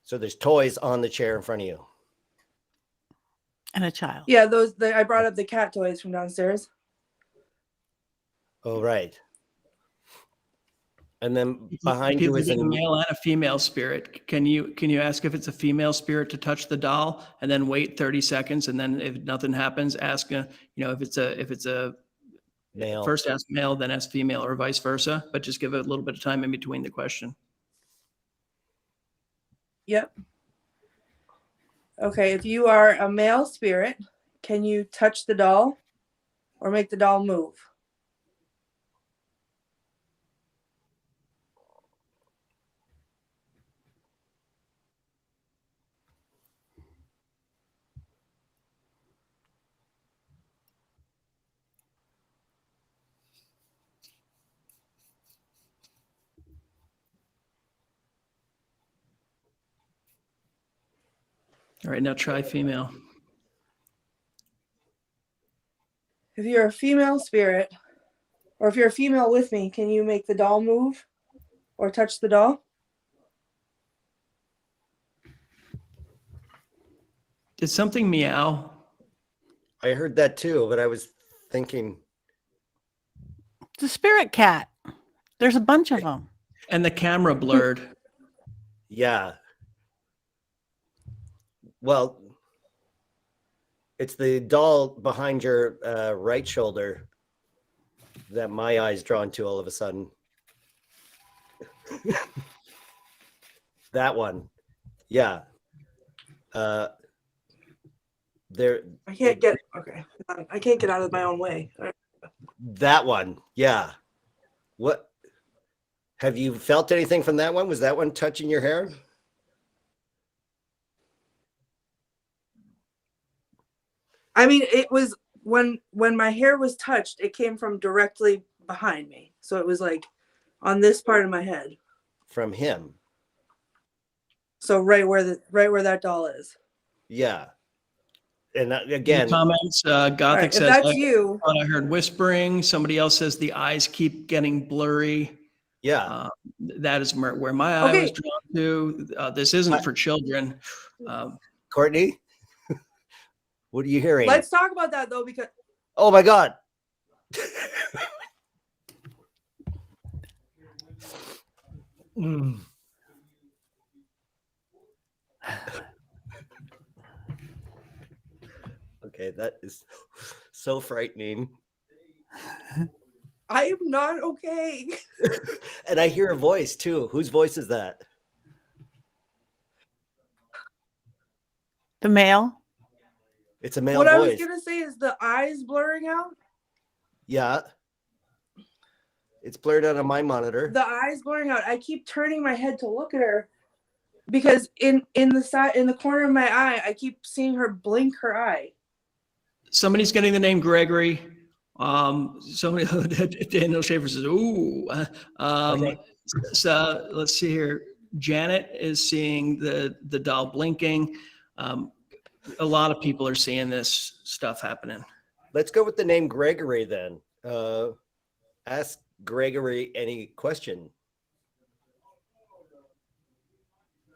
So there's toys on the chair in front of you. And a child. Yeah, I brought up the cat toys from downstairs. Oh, right. And then People behind you is get a a male and a female spirit. Can you ask if it's a female spirit to touch the doll, and then wait 30 seconds, and then if nothing happens, ask if it's a male. first ask male, then ask female, or vice versa. But just give it a little bit of time in between the question. Yep. Okay, if you are a male spirit, can you touch the doll or make the doll move? All right, now try female. If you're a female spirit, or if you're a female with me, can you make the doll move or touch the doll? Did something meow? I heard that too, but I was thinking, It's a spirit cat. There's a bunch of them. And the camera blurred. yeah. Well, it's the doll behind your right shoulder that my eye's drawn to all of a sudden. That one. Yeah. There. I can't get out of my own way. That one. Yeah. What? Have you felt anything from that one? Was that one touching your hair? I mean, it was when my hair was touched, it came from directly behind me. So it was like on this part of my head. From him. So right where that doll is. Yeah. And Again, again, comments. Gothic Right, if says, that's you. I heard whispering. Somebody else says the eyes keep getting blurry. yeah. That is where my eye was drawn to. This isn't for children. Courtney, what are you hearing? Let's talk about that though, because Oh my God. Mm. Okay, that is so frightening. I am not okay. And I hear a voice too. Whose voice is that? The male. It's a male What I was voice. gonna say is the eyes blurring out. Yeah. It's blurred out on my monitor. The eyes blurring out. I keep turning my head to look at her because in the corner of my eye, I keep seeing her blink her eye. Somebody's getting the name Gregory. Somebody, Daniel Schaefer says, ooh. Okay. So let's see here. Janet is seeing the doll blinking. A lot of people are seeing this stuff happening. Let's go with the name Gregory then. Ask Gregory any question.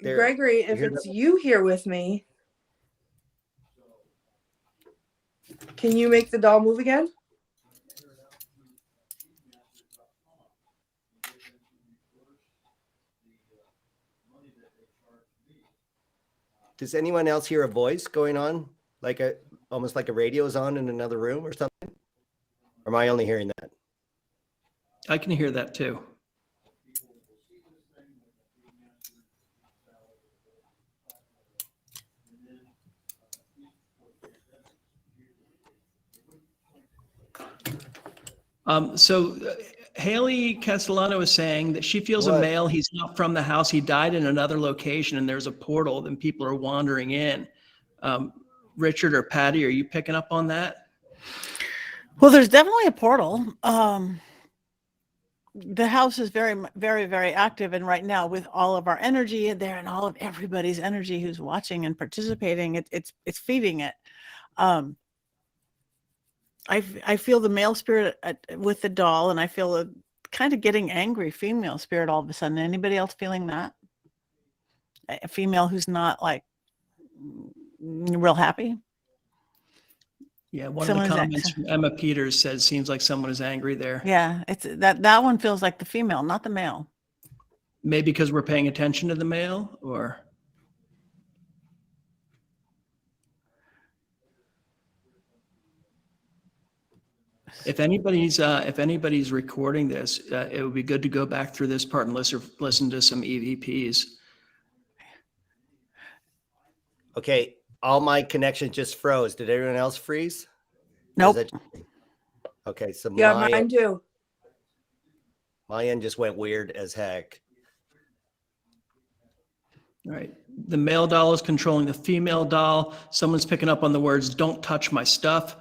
There. Gregory, if You hear it's that? you here with me, can you make the doll move again? Does anyone else hear a voice going on? Like almost like a radio is on in another room or something? Or am I only hearing that? I can hear that too. Haley Castellano is saying that she feels What? a male. He's not from the house. He died in another location, and there's a portal, and people are wandering in. Richard or Patti, are you picking up on that? Well, there's definitely a portal. The house is very, very, very active, and right now, with all of our energy in there and all of everybody's energy who's watching and participating, it's feeding it. I feel the male spirit with the doll, and I feel a kind of getting angry female spirit all of a sudden. Anybody else feeling that? A female who's not like real happy? Yeah, one Someone's of the comments from Emma Peters says, seems like someone is angry there. Yeah, it's that one feels like the female, not the male. Maybe because we're paying attention to the male, or? If anybody's recording this, it would be good to go back through this part and listen to some EVPs. Okay, all my connections just froze. Did everyone else freeze? Nope. Okay, so Yeah, mine too. my end just went weird as heck. All right. The male doll is controlling the female doll. Someone's picking up on the words, "Don't touch my stuff."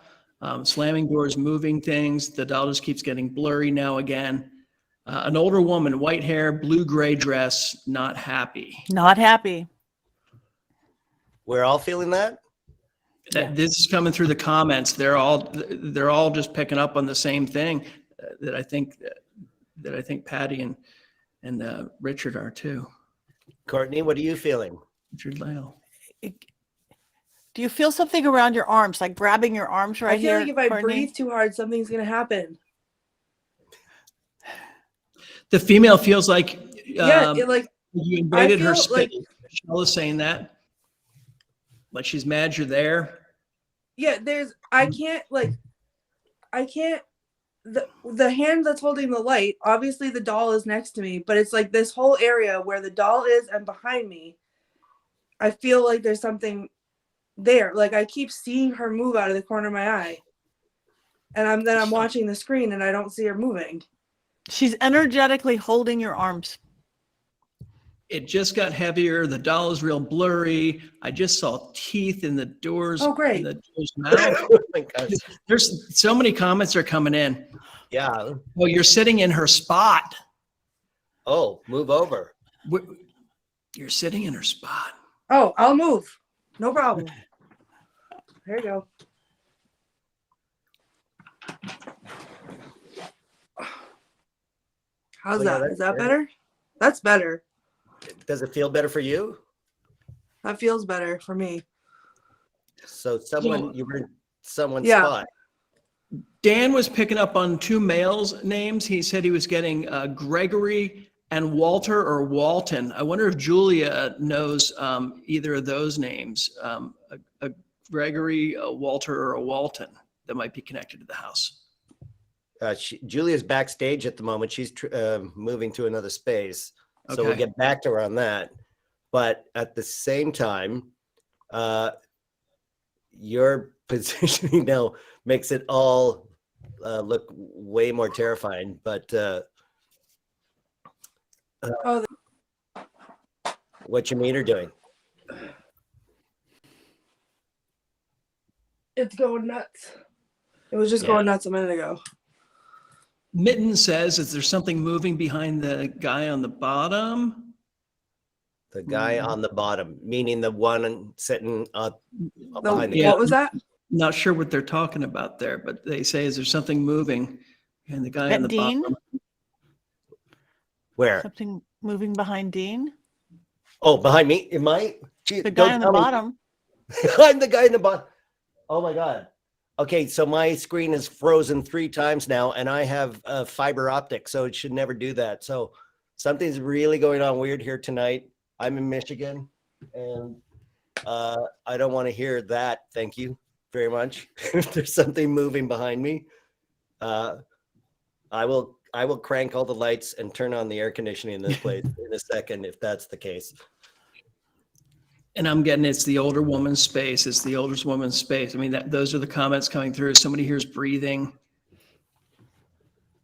Slamming doors, moving things. The doll just keeps getting blurry now again. An older woman, white hair, blue-gray dress, not happy. Not happy. We're all feeling that? This is coming through the comments. They're all just picking up on the same thing that I think Patti and Richard are too. Courtney, what are you feeling? Richard-Lael. Do you feel something around your arms, like grabbing your arms right I feel here? like if I Courtney? breathe too hard, something's gonna happen. The female feels like Yeah, you invaded her feel space. like- Michelle is saying that. Like she's mad you're there. yeah. I can't. The hand that's holding the light. Obviously, the doll is next to me, but it's like this whole area where the doll is and behind me. I feel like there's something there. Like I keep seeing her move out of the corner of my eye, and I'm watching the screen and I don't see her moving. She's energetically holding your arms. It just got heavier. The doll is real blurry. I just saw teeth in the doors. Oh, great. In the door's mouth. Oh my gosh. There's so many comments are coming in. Yeah. Well, you're sitting in her spot. Oh, move over. You're sitting in her spot. Oh, I'll move. No problem. There you go. How's Oh, yeah, that? that's Is that better. better? That's better. Does it feel better for you? That feels better for me. So you were in someone's Yeah. spot. Dan was picking up on two males' names. He said he was getting Gregory and Walter or Walton. I wonder if Julia knows either of those names. Gregory, a Walter, or a Walton that might be connected to the house. Julia's backstage at the moment. She's moving to another space. So we'll Okay. get back to her on that. But at the same time, your positioning now makes it all look way more terrifying. But Oh, what you mean are doing? it's going nuts. It was just going nuts a minute ago. Mitten says, is there something moving behind the guy on the bottom? The guy on the bottom, meaning the one sitting behind the Yeah. What was that? Not sure what they're talking about there, but they say, is there something moving? And the guy on the Dean? bottom. Where? Something moving behind Dean? Oh, behind me? Am I? The guy on the bottom. I'm the guy in the bottom. Oh my God. Okay, so my screen is frozen 3 times now, and I have fiber optic, so it should never do that. So something's really going on weird here tonight. I'm in Michigan, and I don't want to hear that. Thank you very much. If there's something moving behind me, I will crank all the lights and turn on the air conditioning in this place in a second if that's the case. And I'm getting it's the older woman's space. It's the older woman's space. I mean, those are the comments coming through. Somebody hears breathing.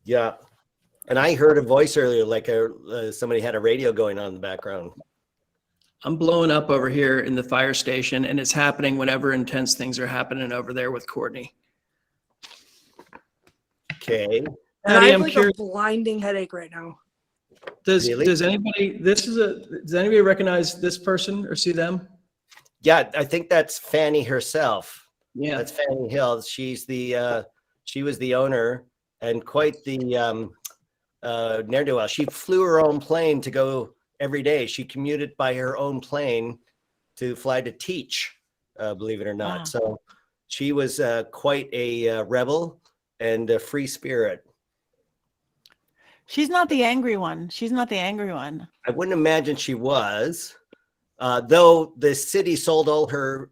Yeah. And I heard a voice earlier, like somebody had a radio going on in the background. I'm blowing up over here in the fire station, and it's happening whenever intense things are happening over there with Courtney. Okay. And Patti, I have I'm like curious. a blinding headache right now. Really? Does anybody recognize this person or see them? Yeah, I think that's Fanny herself. Yeah. That's Fanny Hill. She's she was the owner and quite the ne'er-do-well. She flew her own plane to go every day. She commuted by her own plane to fly to teach, believe it or not. Wow. So she was quite a rebel and a free spirit. She's not the angry one. She's not the angry one. I wouldn't imagine she was, though the city sold all her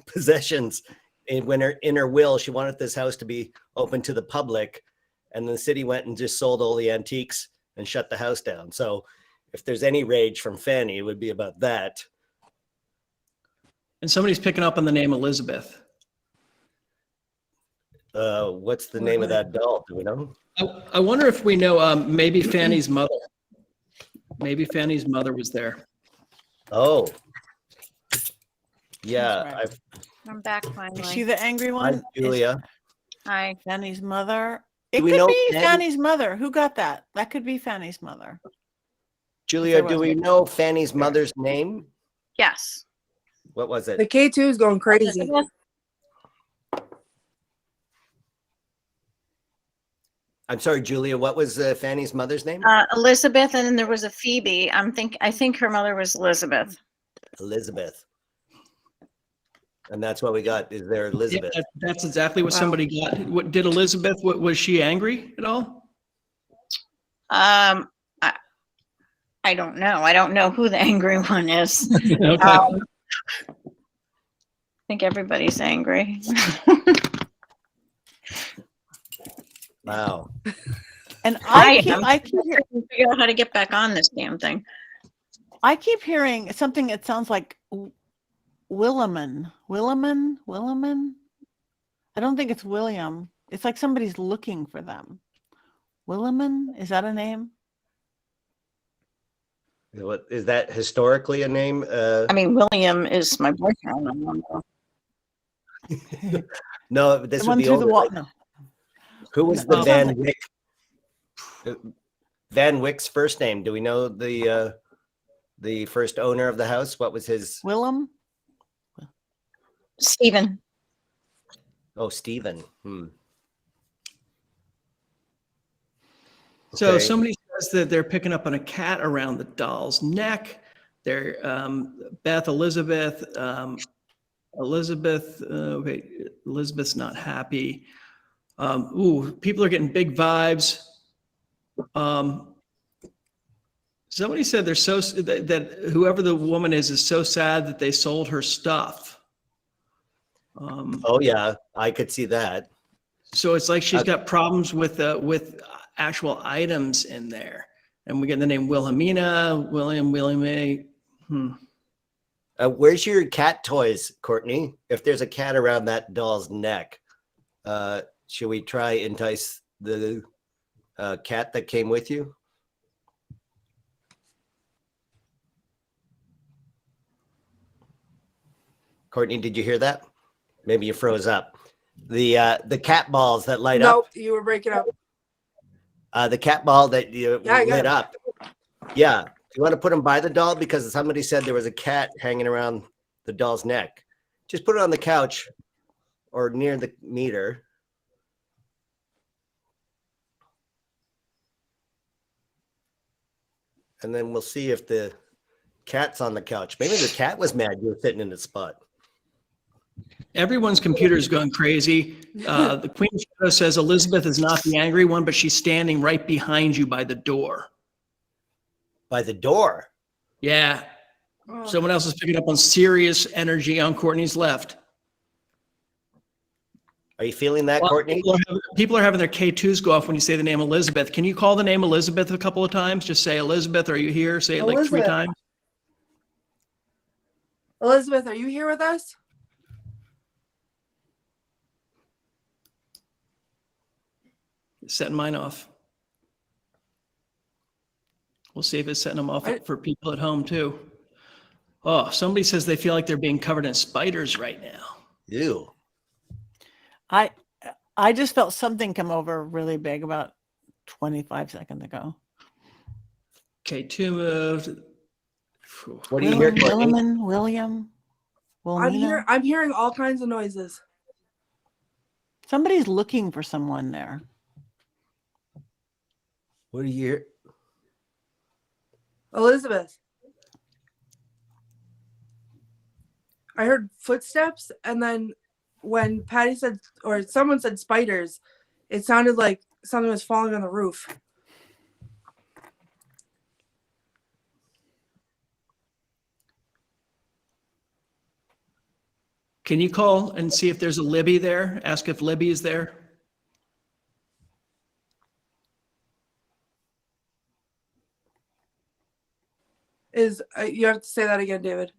possessions in her will. She wanted this house to be open to the public, and the city went and just sold all the antiques and shut the house down. So if there's any rage from Fanny, it would be about that. And somebody's picking up on the name Elizabeth. What's the name of that doll? Do we know? I wonder if we know maybe Fanny's mother. Maybe Fanny's mother was there. Oh, yeah. That's right. I'm back Is finally. she the angry one? Hi, Julia. Hi. Is Fanny's mother. It we could know be Fanny- Fanny's mother. Who got that? That could be Fanny's mother. Julia, There do we was- know Fanny's mother's name? Yes. What was it? The K2 is going crazy. I'm sorry, Julia. What was Fanny's mother's name? Elizabeth, and then there was a Phoebe. I think her mother was Elizabeth. Elizabeth. And that's what we got. Is there Elizabeth? Yeah, that's exactly what somebody got. What did Elizabeth? Was she angry at all? I don't know. I don't know who the angry one is. Okay. I think everybody's angry. Wow. And I I keep trying to figure out how to get back on this damn thing. I keep hearing something. It sounds like Williman. I don't think it's William. It's like somebody's looking for them. Williman, is that a name? What is that historically a name? I mean, William is my boyfriend. I don't know. No, this The would one be through the older. wall. Like, No. who was No, the it Van sounds Wyck? Van Wyck's first name? Do we know the first owner of the house? What was his? Willem? Stephen. Oh, Stephen. So Okay. somebody says that they're picking up on a cat around the doll's neck. They're Elizabeth's not happy. People are getting big vibes. Somebody said they're that whoever the woman is so sad that they sold her stuff. Oh yeah, I could see that. So it's like she's got problems with actual items in there. And we get the name Wilhelmina, William A. Where's your cat toys, Courtney? If there's a cat around that doll's neck, should we try entice the cat that came with you? Courtney, did you hear that? Maybe you froze up. The cat balls that light up. Nope, you were breaking up. The cat ball that you Yeah, I got lit it. up. Yeah. You want to put them by the doll because somebody said there was a cat hanging around the doll's neck. Just put it on the couch or near the meter. And then we'll see if the cat's on the couch. Maybe the cat was mad you were sitting in the spot. Everyone's computer is going crazy. The Queen Shadow says Elizabeth is not the angry one, but she's standing right behind you by the door. By the door? Yeah. Oh. Someone else is picking up on serious energy on Courtney's left. Are you feeling that, Well, Courtney? people are having their K2s go off when you say the name Elizabeth. Can you call the name Elizabeth a couple of times? Just say, Elizabeth, are you here? Say it like 3 Elizabeth. times. Elizabeth, are you here with us? Setting mine off. We'll see if it's setting them off for people at home too. Oh, somebody says they feel like they're being covered in spiders right now. Ew. I just felt something come over really big about 25 seconds ago. K2 moved. What do you hear, Courtney? William. I'm hearing all kinds of noises. Somebody's looking for someone there. What do you hear? Elizabeth. I heard footsteps, and then when Patti said, or someone said spiders, it sounded like something was falling on the roof. Can you call and see if there's a Libby there? Ask if Libby is there. You have to say that again, David.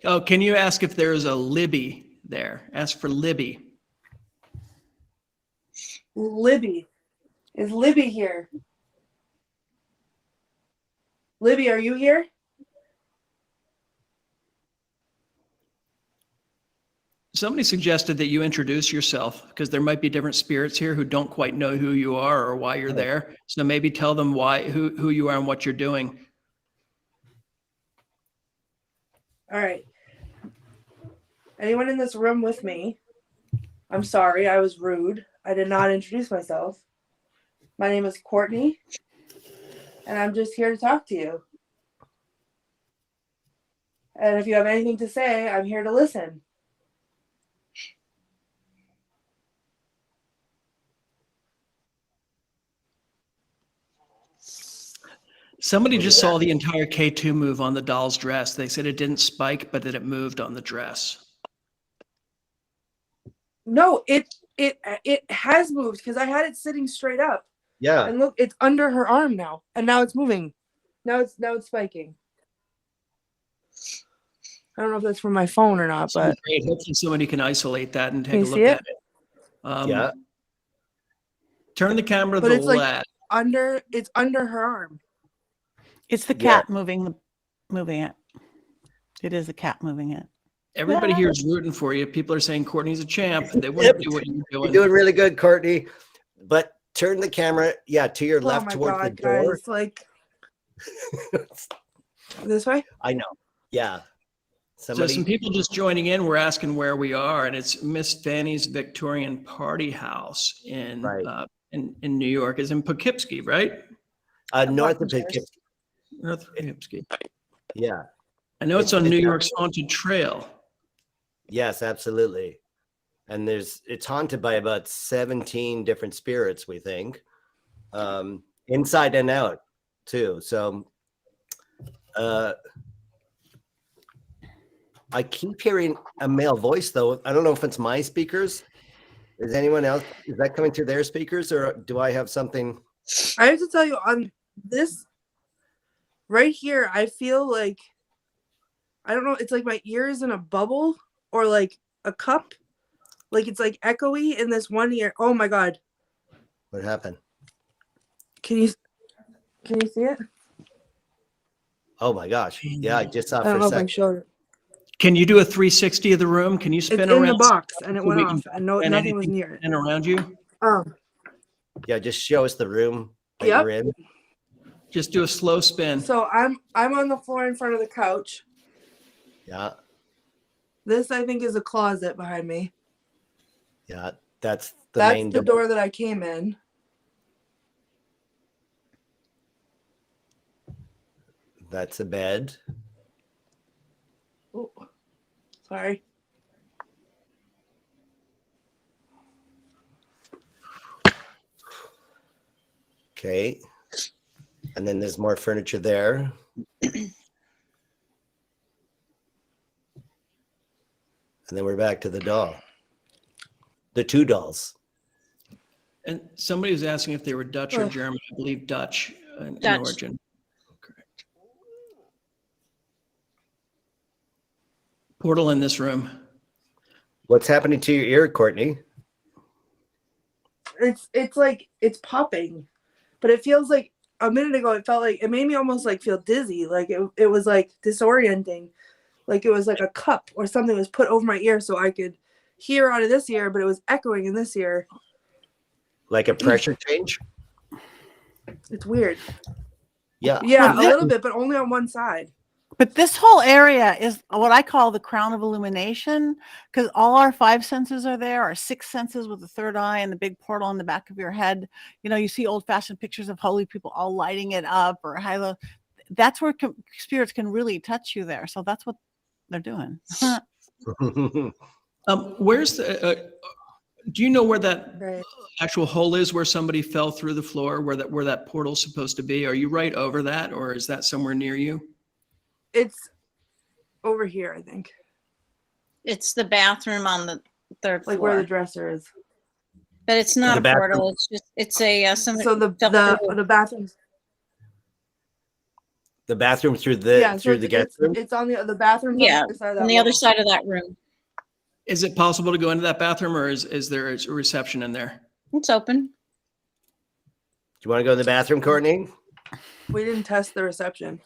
Oh, can you ask if there is a Libby there? Ask for Libby. Libby. Is Libby here? Libby, are you here? Somebody suggested that you introduce yourself because there might be different spirits here who don't quite know who you are or why you're there. So maybe tell them who you are and what you're doing. All right. Anyone in this room with me? I'm sorry, I was rude. I did not introduce myself. My name is Courtney, and I'm just here to talk to you. And if you have anything to say, I'm here to listen. Somebody just saw the entire K2 move on the doll's dress. They said it didn't spike, but that it moved on the dress. No, it has moved because I had it sitting straight up. Yeah. And look, it's under her arm now, and now it's moving. Now it's spiking. I don't know if that's from my phone or not, but Great. Hopefully somebody can isolate that and take Can a you look see at it? it. Yeah. Turn the camera to But the it's like- left. it's under her arm. It's the cat moving it. It is the cat moving it. Everybody here is rooting for you. People are saying Courtney's a champ. They wouldn't do what you're doing. You're doing really good, Courtney. But turn the camera, to your left Oh my towards God, the door. guys! Like this way. I know. Yeah. So Somebody. some people just joining in, we're asking where we are, and it's Miss Fanny's Victorian Party House in New York. It's in Poughkeepsie, right? North of Poughkeepsie. North of Poughkeepsie. Yeah. I know it's on New York's Haunted Trail. Yes, absolutely. And it's haunted by about 17 different spirits, we think, inside and out too. So I keep hearing a male voice though. I don't know if it's my speakers. Is anyone else? Is that coming through their speakers, or do I have something? I have to tell you, on this right here, I feel like, I don't know, it's like my ear is in a bubble or like a cup. Like it's like echoey in this one ear. Oh my God. What happened? Can you see it? Oh my gosh! Yeah, I just saw I for don't a know if I second. can show it. Can you do a 360 of the room? Can you It's spin in around? the box and it so went we off can and find nothing was anything near it. in around you? Yeah, just show us the room that Yep. you're in. Just do a slow spin. So I'm on the floor in front of the couch. Yeah, This I think is a closet behind me. yeah, that's the That's main the door that I came in. That's a bed. Oh, sorry. Okay, and then there's more furniture there. And then we're back to the doll. The two dolls. And somebody was asking if they were Dutch or Ugh. German. I believe Dutch in Dutch. origin. Correct. Portal in this room. What's happening to your ear, Courtney? It's like it's popping, but it feels like a minute ago it felt like it made me almost like feel dizzy. Like it was like disorienting. Like it was like a cup or something was put over my ear so I could hear out of this ear, but it was echoing in this ear. Like a pressure change? It's weird. Yeah. Yeah, Well, a that- little bit, but only on one side. But this whole area is what I call the crown of illumination, because all our five senses are there, our six senses with the third eye and the big portal on the back of your head. You know, you see old-fashioned pictures of holy people all lighting it up or high. That's where spirits can really touch you there. So that's what they're doing. Where's the? Do you know where that Right. actual hole is, where somebody fell through the floor, where that portal's supposed to be? Are you right over that, or is that somewhere near you? It's over here, I think. It's the bathroom on the third Like floor. where the dresser is. But it's not The a bathroom. portal. It's just somebody So the bathroom's The bathroom through the yeah, so through the guest room? it's on the bathroom Yeah, on the other side of that on the other wall. side of that room. Is it possible to go into that bathroom, or is there a reception in there? It's open. Do you want to go in the bathroom, Courtney? We didn't test the reception.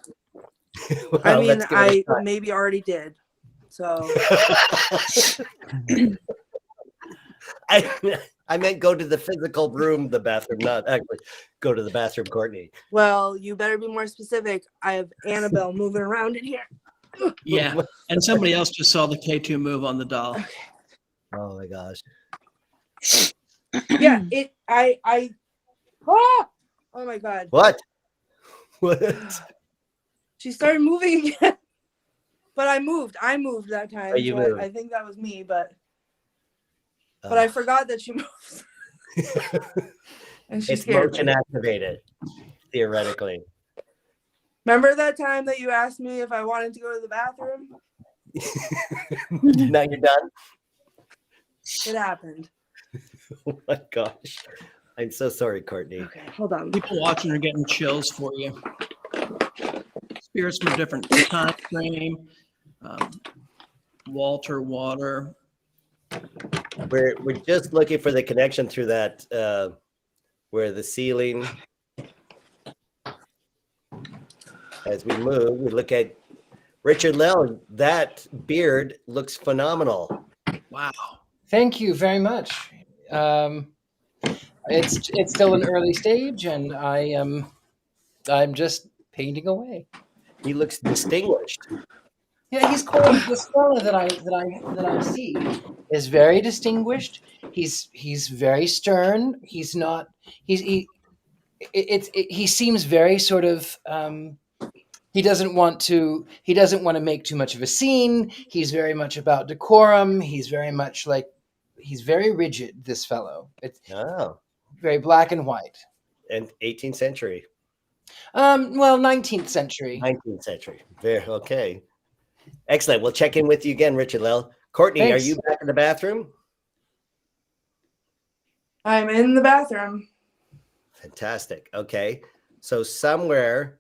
Well, I mean, let's give it a I maybe already did. So I meant go to the physical room, the bathroom, not actually go to the bathroom, Courtney. well, you better be more specific. I have Annabelle moving around in here. Yeah, and somebody else just saw the K2 move on the doll. Oh my gosh. Yeah, I ah! Oh my god. What? What? She started moving again. But I moved that time. Oh, you so moved. I think that was me, but I forgot that she moved. And she It's scared motion me. activated, theoretically. Remember that time that you asked me if I wanted to go to the bathroom? Now you're done? It happened. Oh my gosh. I'm so sorry, Courtney. Okay, hold on. People watching are getting chills for you. Spirits from a different time frame. Walter Water. We're just looking for the connection through that where the ceiling. As we move, we look at Richard-Lael. That beard looks phenomenal. Wow. Thank you very much. It's still an early stage, and I'm just painting away. He looks distinguished. Yeah, he's called this fella that I see is very distinguished. He's very stern. He's not. He seems very sort of. He doesn't want to make too much of a scene. He's very much about decorum. He's very much like he's very rigid. This fellow. It's Oh, very black and white. and 18th century, Well, 19th century. 19th century. Very okay. Excellent. We'll check in with you again, Richard-Lael. Courtney, Thanks. are you back in the bathroom? I'm in the bathroom. Fantastic. Okay. So somewhere,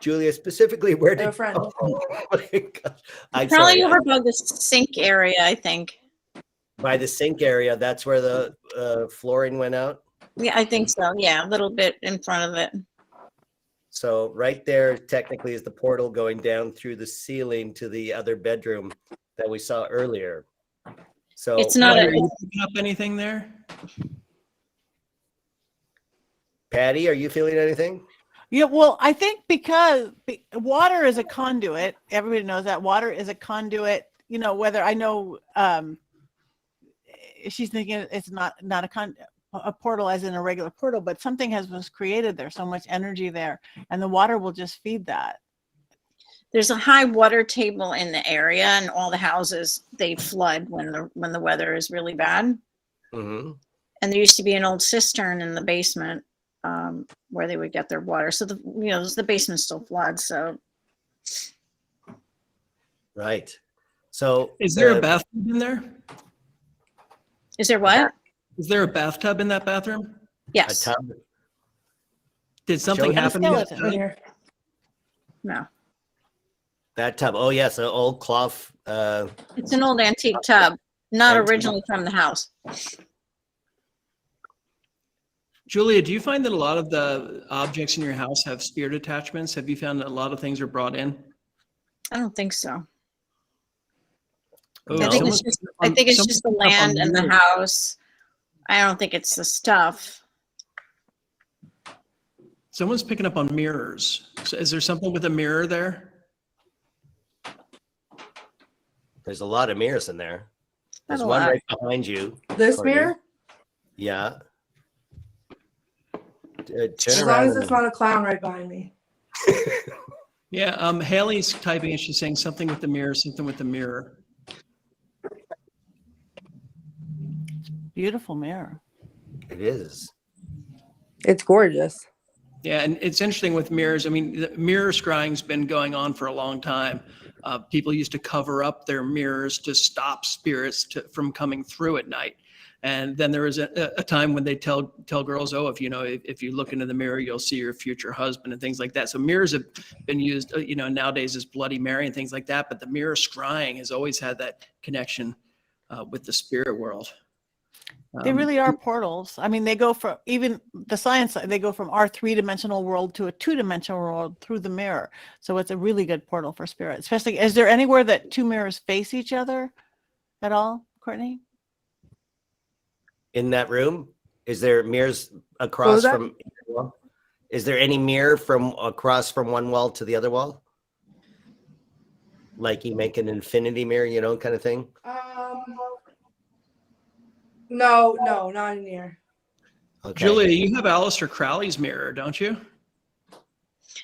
Julia, specifically, where I have did a friend. Oh my gosh. I'm Probably sorry. over by the sink area, I think. By the sink area, that's where the flooring went out. Yeah, I think so. Yeah, a little bit in front of it. So right there, technically, is the portal going down through the ceiling to the other bedroom that we saw earlier. So It's not Are a, you picking up anything there? Patty, are you feeling anything? Yeah, well, I think because water is a conduit. Everybody knows that water is a conduit. You know, whether I know she's thinking it's not a portal as in a regular portal, but something was created there, so much energy there, and the water will just feed that. there's a high water table in the area, and all the houses, they flood when the weather is really bad. Mm-hmm. And there used to be an old cistern in the basement where they would get their water. So the basement still floods. So Right. So Is there a bathtub in there? is there what? Is there a bathtub in that bathroom? a Yes. tub? Did something Show- happen? skeleton. Right here. No. That tub. Oh yes, an old cloth. It's an old antique tub, not Antique. originally from the house. Julia, do you find that a lot of the objects in your house have spirit attachments? Have you found that a lot of things are brought in? I don't think so. Oh, I think someone's it's just the picking up on land and the mirrors. house. I don't think it's the stuff. Someone's picking up on mirrors. So is there something with a mirror there? There's a lot of mirrors in there. Not There's a one lot. right behind you. This Courtney. mirror? Yeah. Turn As long around. as it's not a clown right behind me. Yeah, Haley's typing and she's saying something with the mirror, something with the mirror. Beautiful mirror. It is. It's gorgeous. Yeah, and it's interesting with mirrors. I mean, the mirror scrying's been going on for a long time. People used to cover up their mirrors to stop spirits from coming through at night. And then there was a time when they tell girls, oh, if you look into the mirror, you'll see your future husband and things like that. So mirrors have been used, nowadays as Bloody Mary and things like that. But the mirror scrying has always had that connection with the spirit world. They really are portals. I mean, they go from, even the science, they go from our 3-dimensional world to a 2-dimensional world through the mirror. So it's a really good portal for spirit. Especially, is there anywhere that two mirrors face each other at all, Courtney? In that room, is there mirrors across that? from? Is there any mirror from across from one wall to the other wall? Like you make an infinity mirror, kind of thing. No, not in here. Okay. Julia, you have Aleister Crowley's mirror, don't you?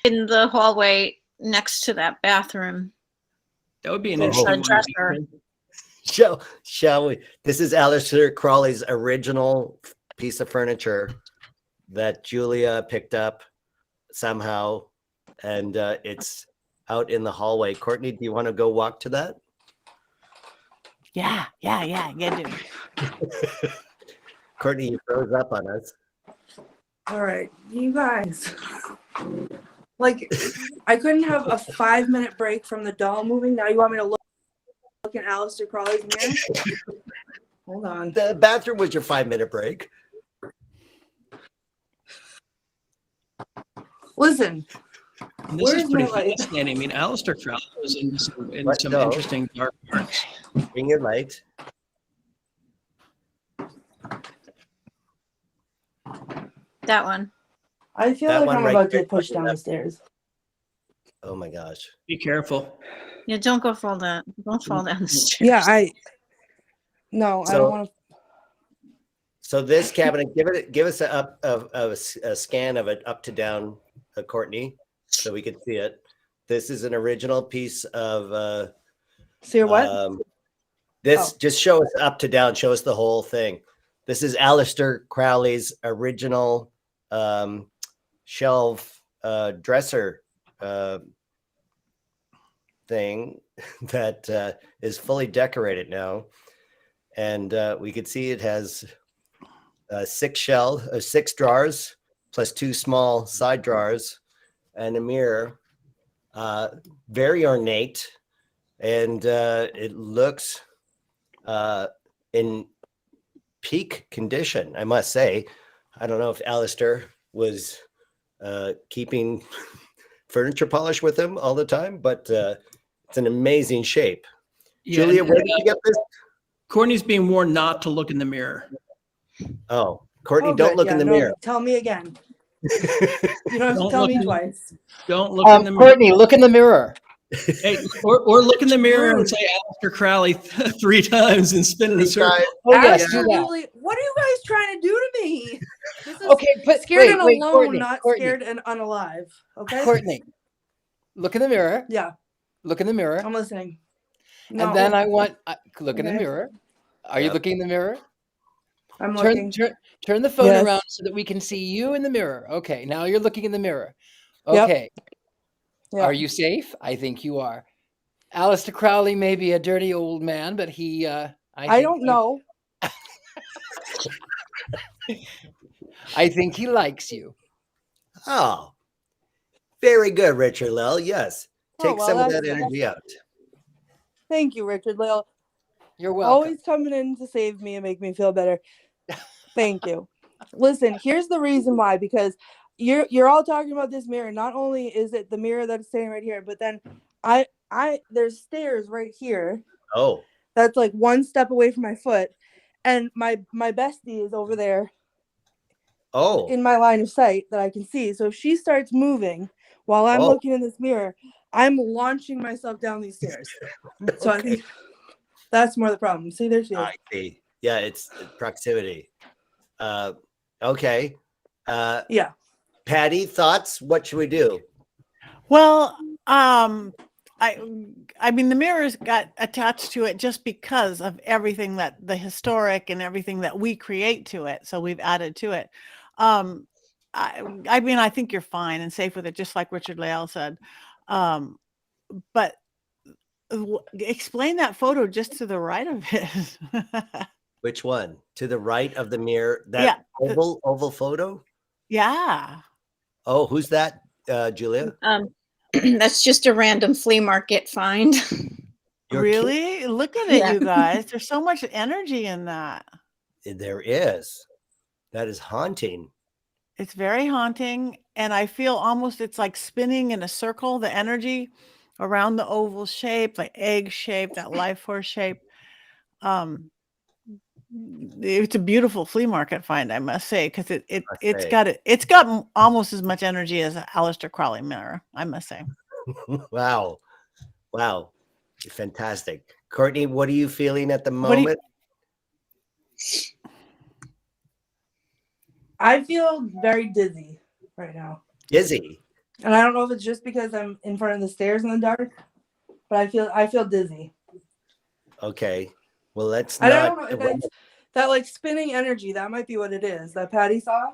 In the hallway next to that bathroom. That would be an There's interesting a one. dresser. Shall we? This is Aleister Crowley's original piece of furniture that Julia picked up somehow, and it's out in the hallway. Courtney, do you want to go walk to that? Yeah, dude. Courtney, you froze up on us. All right, you guys. Like, I couldn't have a 5-minute break from the doll moving. Now you want me to look at Aleister Crowley's mirror? Hold on. The bathroom was your 5-minute break. Listen, And this is Where's pretty my light? fascinating. I mean, Aleister Crowley was in some No. interesting dark arts. Bring your light. That one. I feel That like one I'm right about to there. get pushed down the stairs. Oh my gosh. Be careful. Yeah, don't fall down the stairs. Yeah, I don't So- want to. So this cabinet, give us a scan of it up to down, Courtney, so we can see it. This is an original piece of See what? this. Oh. Just show us up to down. Show us the whole thing. This is Aleister Crowley's original shelf dresser thing that is fully decorated now. And we could see it has 6 drawers plus 2 small side drawers and a mirror. Very ornate. And it looks in peak condition, I must say. I don't know if Alistair was keeping furniture polish with him all the time, but it's an amazing shape. Yeah, Julia, where did you get this? Courtney's being warned not to look in the mirror. Oh, Courtney, Oh, don't good. look Yeah, in the no, mirror. Tell me again. You don't have to Don't tell look me in- twice. Don't look in the mirror. Courtney, look in the mirror. Hey, or look in the mirror and Rude. say Alistair Crowley 3 times and spin in a circle. Oh yes, do that. Absolutely. What are you guys trying to do to me? This is Okay, but scared and wait, alone, Courtney, not Courtney, scared and unalive. Okay. Courtney, look in the mirror. Yeah, Look in the mirror, I'm listening. No, and then I want look in the Okay. mirror. Are you Yep. looking in the mirror? I'm looking. Turn the phone Yes. around so that we can see you in the mirror. Okay, now you're looking in the mirror. Yep. Okay, Yeah. are you safe? I think you are. Alistair Crowley may be a dirty old man, but he I think don't know. I think he likes you. Oh, very good, Richard-Lael. Yes. Oh, Take well, some of that's that energy out. Thank you, Richard-Lael. You're welcome. Always coming in to save me and make me feel better. Thank you. Listen, here's the reason why, because you're all talking about this mirror. Not only is it the mirror that's standing right here, but then there's stairs right here. Oh, That's like 1 step away from my foot. And my bestie is over there oh, in my line of sight that I can see. So if she starts moving while I'm Oh. looking in this mirror, I'm launching myself down these stairs. So I okay. think that's more the problem. See, there she is. I see. Yeah, it's proximity. Okay. Yeah. Patti, thoughts? What should we do? Well, I mean, the mirrors got attached to it just because of everything that the historic and everything that we create to it. So we've added to it. I mean, I think you're fine and safe with it, just like Richard-Lael said. But explain that photo just to the right of it. Which one? To the right of the mirror? That oval photo? Yeah. Oh, who's that, Julia? That's just a random flea market find. Your Really? Look at it, Yeah. you guys. There's so much energy in that. There is. That is haunting. It's very haunting. And I feel almost it's like spinning in a circle, the energy around the oval shape, like egg shape, that life force shape. It's a beautiful flea market find, I must say, because it's got almost as much energy as an Aleister Crowley mirror, I must say. Wow. Fantastic. Courtney, what are you feeling at the What do you- moment? I feel very dizzy right now. Dizzy. And I don't know if it's just because I'm in front of the stairs in the dark, but I feel dizzy. Okay. Well, let's I not. don't know if it's that like spinning energy. That might be what it is that Patti saw.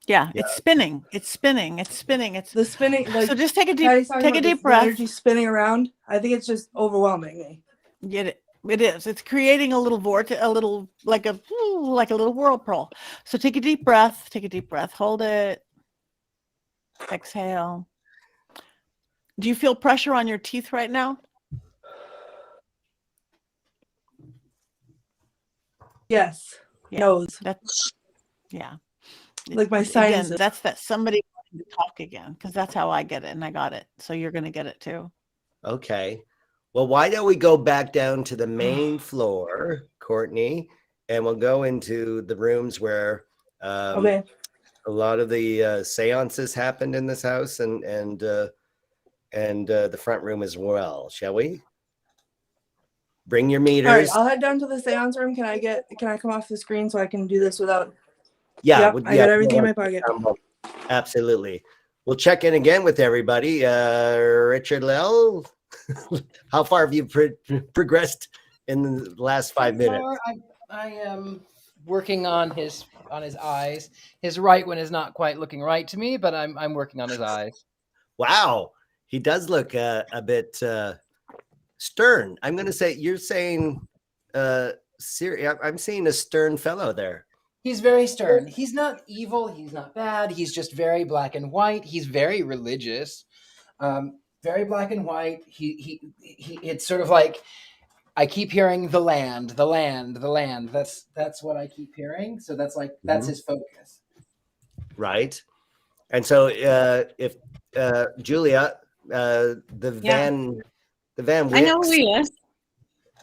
Yeah, Yeah. it's spinning. It's spinning. It's The spinning, like so just take a Patti's talking about deep the breath. energy spinning around. I think it's just overwhelming me. Get it. It is. It's creating a little vortex, a little like a little whirlpool. So take a deep breath. Take a deep breath. Hold it. Exhale. Do you feel pressure on your teeth right now? Yes. Yeah. Nose. That's yeah. Like my Again, sinuses. that's that somebody wanting to talk again, because that's how I get it, and I got it. So you're gonna get it too. Okay. Well, why don't we go back down to the main floor, Courtney, and we'll go into the rooms where Okay. a lot of the seances happened in this house, and the front room as well. Shall we? Bring your meters. All right. I'll head down to the seance room. Can I come off the screen so I can do this without? Yeah, Yep, I got everything in my pocket. Absolutely. We'll check in again with everybody. Richard-Lael, how far have you progressed in the last 5 minutes? I am working on his eyes. His right one is not quite looking right to me, but I'm working on his eyes. Wow, he does look a bit Stern. I'm going to say you're saying I'm seeing a stern fellow there. He's very stern. He's not evil. He's not bad. He's just very black and white. He's very religious. Very black and white. He it's sort of like I keep hearing the land, the land, the land. That's what I keep hearing. So that's his focus. Right. And so if Julia, the van Wicks, I know who he is.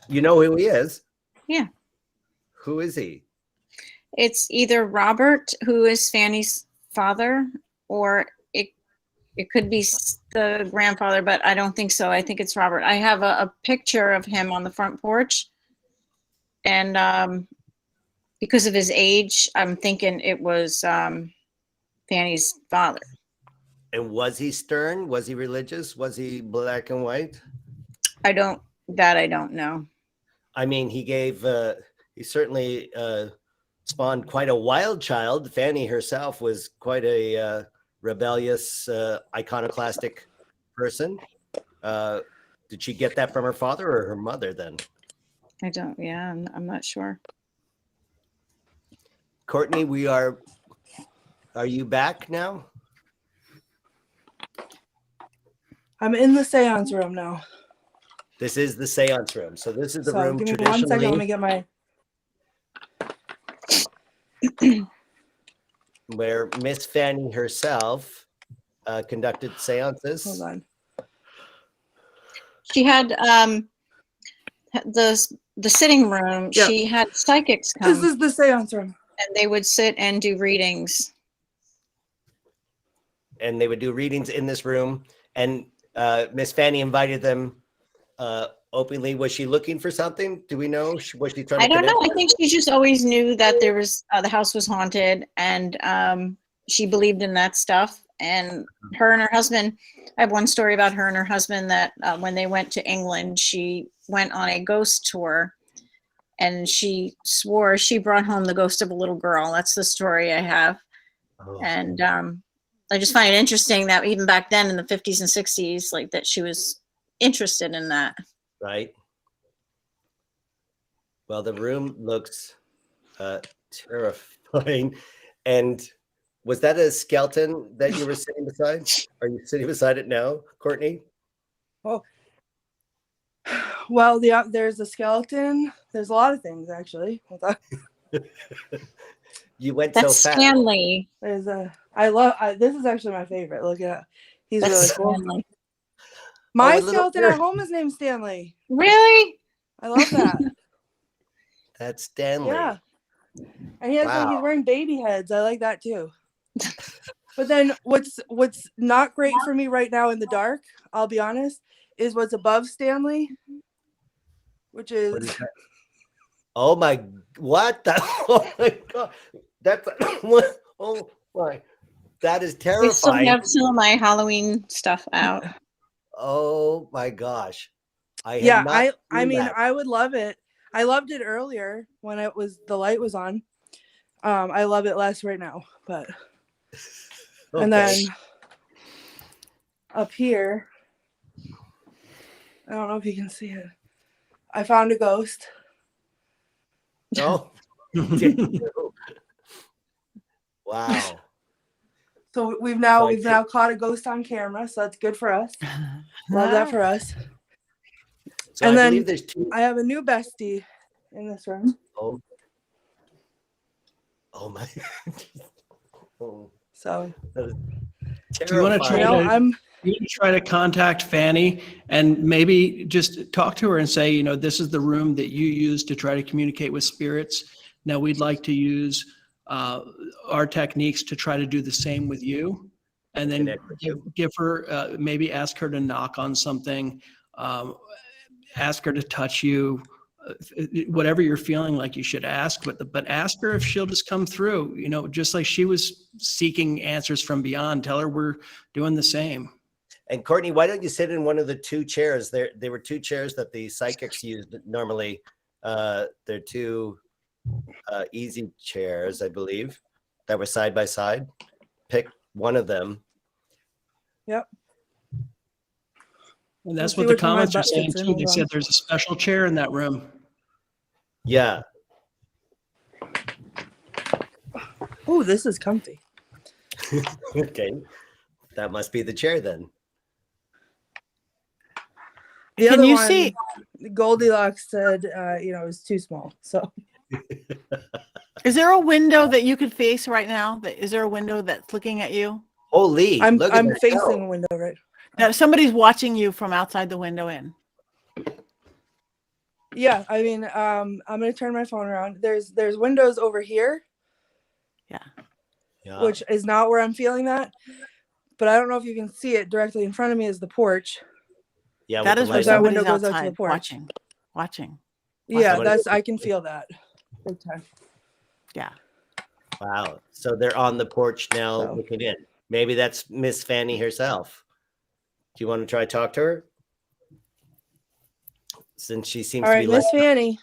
You know who he is? Yeah. Who is he? It's either Robert, who is Fanny's father, or it could be the grandfather, but I don't think so. I think it's Robert. I have a picture of him on the front porch, and because of his age, I'm thinking it was Fanny's father. And was he stern? Was he religious? Was he black and white? I don't know. I mean, he certainly spawned quite a wild child. Fanny herself was quite a rebellious, iconoclastic person. Did she get that from her father or her mother then? I'm not sure. Courtney, are you back now? I'm in the seance room now. This is the seance room. So this is the room Give me 1 second. Let me get my. Where Miss Fanny herself conducted seances. Hold on. She had the sitting room. Yep. She had psychics come. This is the seance room. And they would sit and do readings. And they would do readings in this room. And Miss Fanny invited them openly. Was she looking for something? Do we know? Was she trying to I don't connect? know. I think she just always knew that there was the house was haunted, and she believed in that stuff. And her and her husband, I have one story about her and her husband that when they went to England, she went on a ghost tour, and she swore she brought home the ghost of a little girl. That's the story I have. Oh. And I just find it interesting that even back then in the 50s and 60s, like that she was interested in that. Right. Well, the room looks terrifying. And was that a skeleton that you were sitting beside? Are you sitting beside it now, Courtney? Oh. Well, there's a skeleton. There's a lot of things, actually. Hold on. You went That's so fast. Stanley. There's this is actually my favorite. Look at he's That's really cool. Stanley. My a little skeleton bird. at home is named Stanley. Really? I love that. That's Stanley. Yeah. And he's wearing baby heads. I like that too. But then what's not great for me right now in the dark, I'll be honest, is what's above Stanley, which is What is that? Oh my, what the, oh my God. That's, what, oh my, that is I still terrifying. have some of my Halloween stuff out. Oh my gosh. I mean, that. I would love it. I loved it earlier when the light was on. I love it less right now, but Okay. and then up here, I don't know if you can see it. I found a ghost. Oh. Wow. So we've now caught a ghost on camera, so that's good for us. Love that for us. So And I then believe there's two. I have a new bestie in this room. Oh my. Oh, So that is Do you want to terrifying. try to contact Fanny and maybe just talk to her and say, you know, this is the room that you use to try to communicate with spirits. Now we'd like to use our techniques to try to do the same with you, and then Connect with you. give her maybe ask her to knock on something, ask her to touch you, whatever you're feeling like you should ask, but ask her if she'll just come through, you know, just like she was seeking answers from beyond. Tell her we're doing the same. And Courtney, why don't you sit in one of the two chairs? There were two chairs that the psychics used normally. They're two easy chairs, I believe, that were side by side. Pick one of them. Yep. And that's We'll what see the which one my comments are butt saying fits in. too. They Hold said on. there's a special chair in that room. Yeah. Oh, this is comfy. Okay. That must be the chair then. The Can other you one, see? Goldilocks said, it was too small. So Is there a window that you could face right now? Is there a window that's looking at you? Holy, look at I'm her facing go. a window, right? Now, somebody's watching you from outside the window in. Yeah, I mean, I'm gonna turn my phone around. There's windows over here, Yeah. which is not where I'm feeling that. But I don't know if you can see it directly in front of me is the porch. Yeah. That with is the where light that on. window somebody's goes out to the outside porch. watching. Yeah, Somebody- I can feel that big time. Yeah. Wow. So they're on the porch now So. looking in. Maybe that's Miss Fanny herself. Do you want to try to talk to her? Since she seems All to right, be Miss Fanny.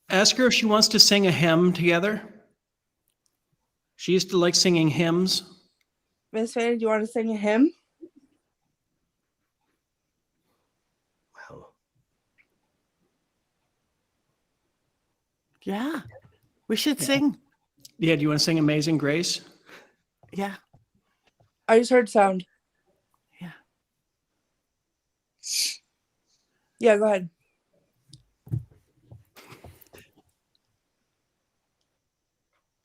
Ask her if she wants to sing a hymn together. She used to like singing hymns. Miss Fanny, do you want to sing a hymn? Wow. Yeah. We should sing. Yeah, do you want to sing Amazing Grace? Yeah. I just heard sound. Yeah. Yeah, go ahead.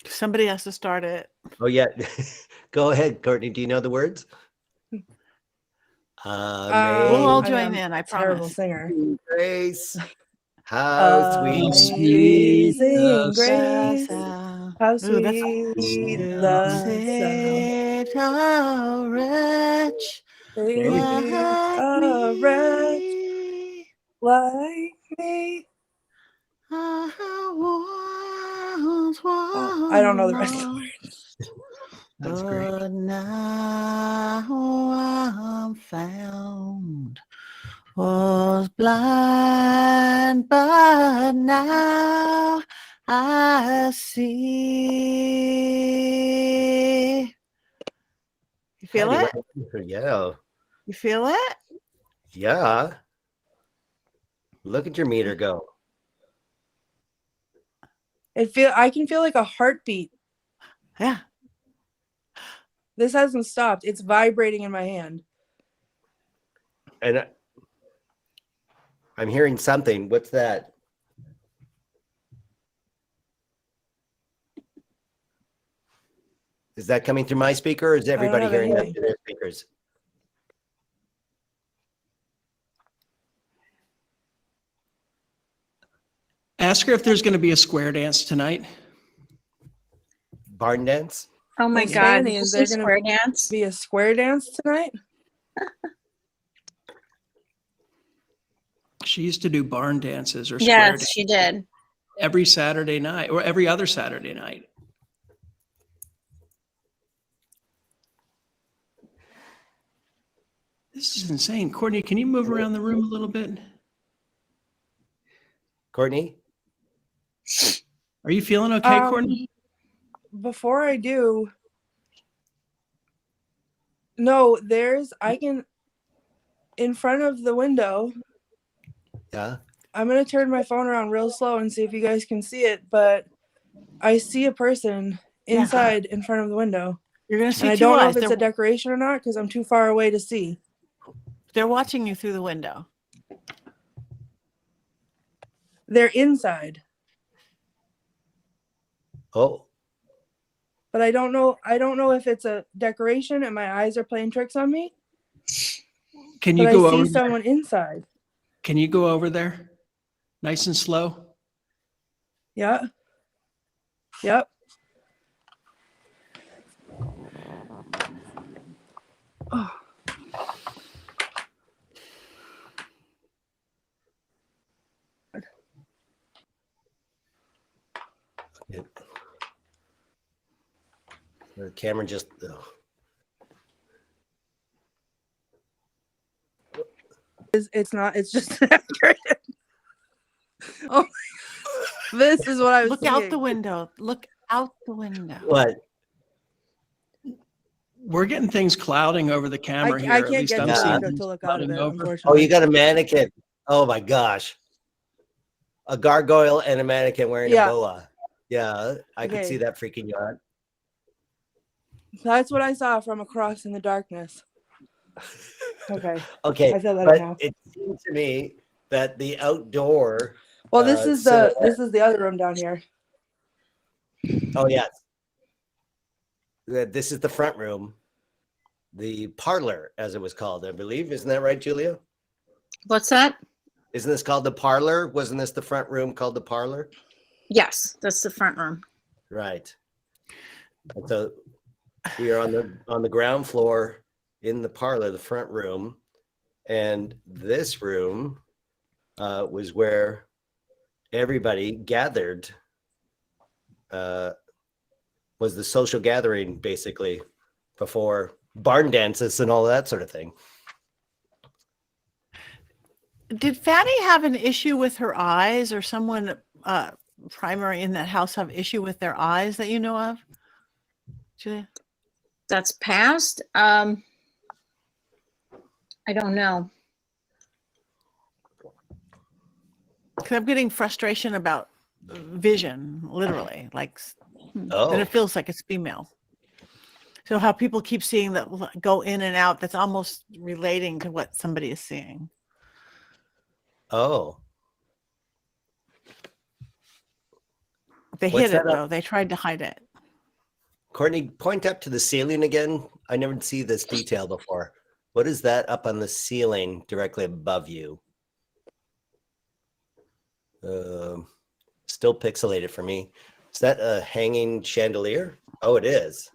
Somebody has to start it. Oh yeah. Go ahead, Courtney. Do you know the words? We'll all I join am in, I a terrible promise. singer. Grace. How sweet. Amazing the grace, how Ooh, that's sweet the sound. Saved a wretch Saved like a wretch me. like me. I don't know the rest of the words. That's great. But now I'm found. Was blind, but now I see. You feel Patty, it? Yeah. You feel it? Yeah. Look at your meter go. I can feel like a heartbeat. Yeah. This hasn't stopped. It's vibrating in my hand. And I'm hearing something. What's that? Is that coming through my speaker or is everybody have hearing that anything. through their speakers? Ask her if there's going to be a square dance tonight. Barn dance? Oh my Miss God, Fanny, did you is say there gonna square dance? Be a square dance tonight? She used to do barn dances or square Yes, dances she did. every Saturday night or every other Saturday night. This is insane. Courtney, can you move around the room a little bit? Courtney? Are you feeling okay, Um, Courtney? Before I do, no, in front of the window, Yeah. I'm going to turn my phone around real slow and see if you guys can see it, but I see a person inside in front of the window. You're going to see And I two don't know eyes. if it's a decoration or not because I'm too far away to see. They're watching you through the window. They're inside, Oh, but I don't know if it's a decoration and my eyes are playing tricks on me, Can you but go I see over there? someone inside. Can you go over there? Nice and slow. Yeah. Yep. Oh. the camera just. Oh. It's not. It's just an decoration. Oh, this is what I was Look seeing. out the window. Look out the window. What? We're getting things clouding over the camera here. I At can't least get I'm to the seeing window things to look out of clouding it, over. Oh, unfortunately. you got a mannequin. Oh my gosh. A gargoyle and a mannequin wearing a Yeah. boa. Yeah, I could Okay. see that freaking you out. That's what I saw from across in the darkness. Okay. Okay, I feel better but now. it seemed to me that the outdoor. Well, this is silhouette- the other room down here. Oh yes. This is the front room, the parlor, as it was called, I believe. Isn't that right, Julia? What's that? Isn't this called the parlor? Wasn't this the front room called the parlor? Yes, that's the front room. Right. So we are on the ground floor in the parlor, the front room, and this room was where everybody gathered. Was the social gathering basically before barn dances and all that sort of thing. Did Fanny have an issue with her eyes, or someone primary in that house have issue with their eyes that you know of? Julia? That's past. I don't know. Because I'm getting frustration about vision, literally, like that Oh, it feels like it's female. So how people keep seeing that go in and out, that's almost relating to what somebody is seeing. oh. They What's hid it that up? though. They tried to hide it. Courtney, point up to the ceiling again. I never see this detail before. What is that up on the ceiling directly above you? Still pixelated for me. Is that a hanging chandelier? Oh, it is.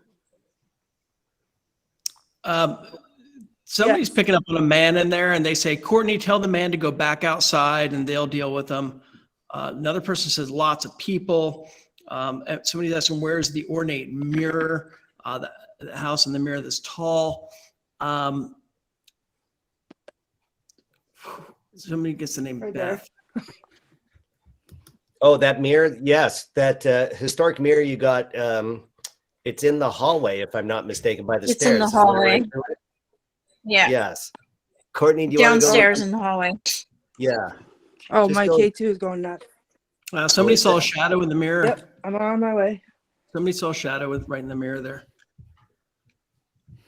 Somebody's picking up on a man in there, and they say, Courtney, tell the man to go back outside and they'll deal with them. Another person says lots of people. And somebody's asking, where's the ornate mirror? The house in the mirror that's tall. Somebody gets the name Right there. Beth. Oh, that mirror. Yes, that historic mirror you got. It's in the hallway, if I'm not mistaken, by the It's stairs. in the Isn't that right, hallway. Julia? Yeah, Yes. Courtney, do you want to go? downstairs in the hallway. Yeah. Oh, Just my go- K2 is going nuts. Somebody saw a shadow in the mirror. Yep, I'm on my way. Somebody saw a shadow right in the mirror there.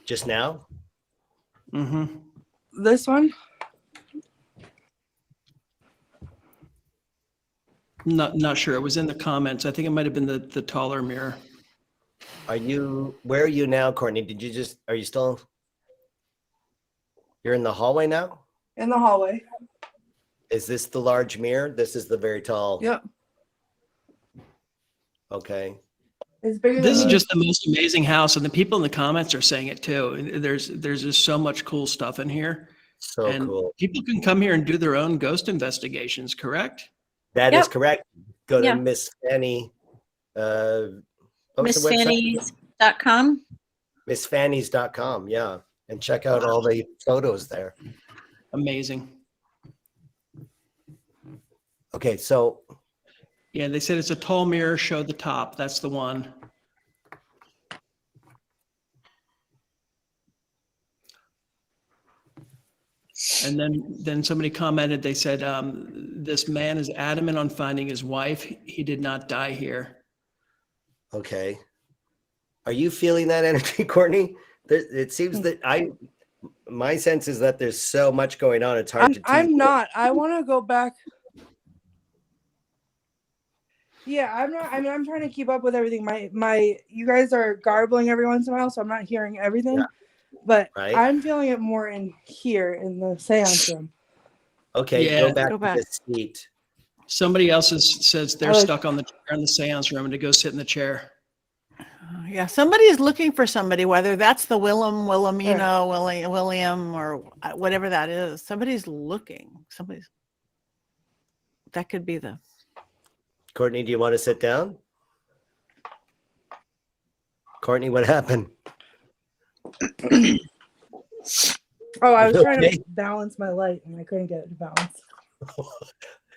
Just now? Mm-hmm. This one? Not sure. It was in the comments. I think it might have been the taller mirror. Where are you now, Courtney? Are you still? You're in the hallway now? In the hallway. Is this the large mirror? This is the very tall. Yep. Okay. It's bigger This is than just the most amazing house, and the people in the comments are saying it too. There's just so much cool stuff in here, So and cool. people can come here and do their own ghost investigations. Correct? That is Yep. correct. Go to Yeah. Miss Fanny. What's the website? MissFanny's.com. MissFanny's.com. Yeah. And check out all the photos there. Amazing. Okay. So Yeah, they said it's a tall mirror. Show the top. That's the one. And then somebody commented. They said this man is adamant on finding his wife. He did not die here. okay. Are you feeling that energy, Courtney? It seems that my sense is that there's so much going on. It's hard to. I'm not. I want to go back. Yeah, I'm not. I mean, I'm trying to keep up with everything. You guys are garbling every once in a while, so I'm not hearing everything. Yeah. But Right. I'm feeling it more in here in the seance room. Okay. Yeah. Go back Go to back. the seat. Somebody else says they're Oh. stuck on the chair in the seance room and to go sit in the chair. Yeah, somebody is looking for somebody, whether that's the William, William, or whatever that is. Somebody's looking. That could be the. Courtney, do you want to sit down? Courtney, what happened? Oh, I was trying Okay. to balance my light and I couldn't get it to balance.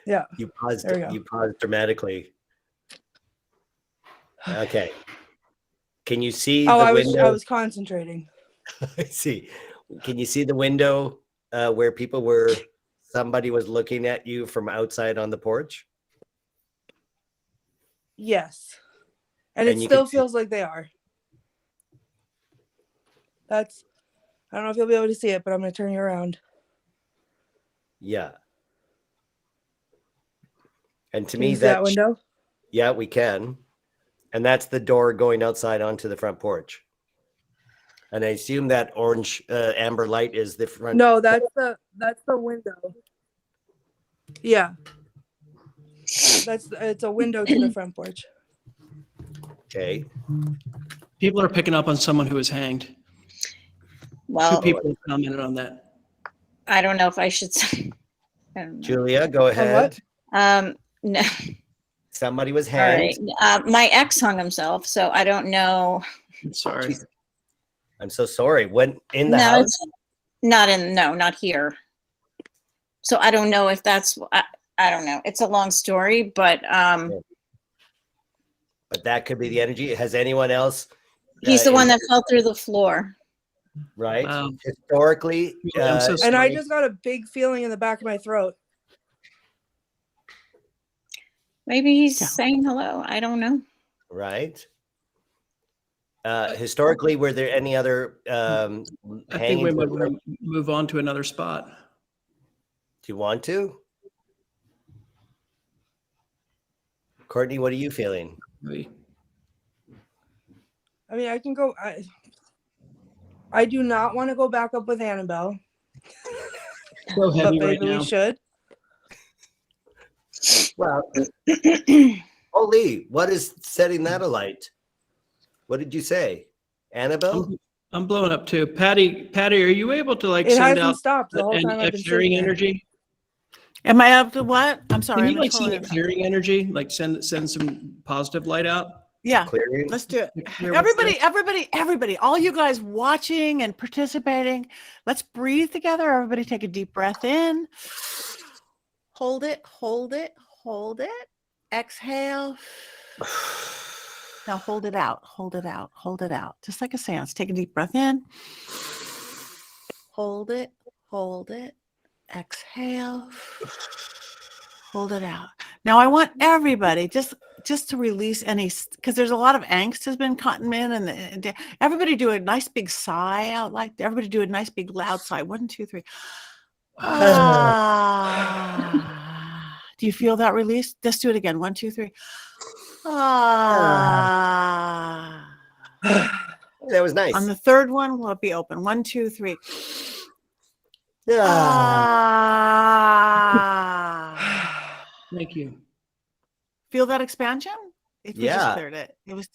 Yeah. You paused. There we go. You paused dramatically. Okay. Can you see Oh, the I window? was concentrating. I see. Can you see the window where somebody was looking at you from outside on the porch? Yes. And And it you still could- feels like they are. I don't know if you'll be able to see it, but I'm going to turn you around. Yeah. And to Can me, you see that window? yeah, we can. And that's the door going outside onto the front porch. And I assume that orange amber light is the front. No, that's the window. Yeah. It's a window to the front porch. Okay. People are picking up on someone who was hanged. Two Well, people have commented on that. I don't know if I should say. I don't know. Julia, go ahead. No. Somebody was All right. hanged. My ex hung himself, so I don't know. I'm sorry. Jeez. I'm so sorry. When in the No, house? it's not here. So I don't know if that's. I don't know. It's a long story, but But that could be the energy. Has anyone else? he's the one that fell through the floor. Right. Wow. Historically, I'm so And I sorry. just got a big feeling in the back of my throat. Maybe he's Yeah. saying hello. I don't know. right. Historically, were there any other I think we hangings? might Do move on to another spot. you want to? Courtney, what are you feeling? Maybe. I mean, I can go. I do not want to go back up with Annabelle, So but heavy right maybe now. we should. Well, Holy, what is setting that alight? What did you say? Annabelle? I'm blowing up too. Patty, are you able to like It send hasn't out stopped the whole an time I've been clearing sitting there. energy? Am I up to what? I'm sorry. Can you I'm like totally- send a clearing energy? Like send some positive light out? yeah, Clearing? let's do it. Clear what's Everybody, all you guys watching and participating, let's breathe together. Everybody take a deep breath in. Hold it, hold it, hold it. Exhale. Now hold it out, hold it out, hold it out. Just like a seance. Take a deep breath in. Hold it, hold it. Exhale. Hold it out. Now I want everybody just to release any, because there's a lot of angst has been caught in, and everybody do a nice big sigh out, like everybody do a nice big loud sigh. 1, 2, 3. Ah. Do you feel that release? Let's do it again. 1, 2, 3. Ah. That was nice. On the third one, will it be open? 1, 2, 3. Ah. Ah. Thank you. Feel that expansion? If we just Yeah. cleared it. It was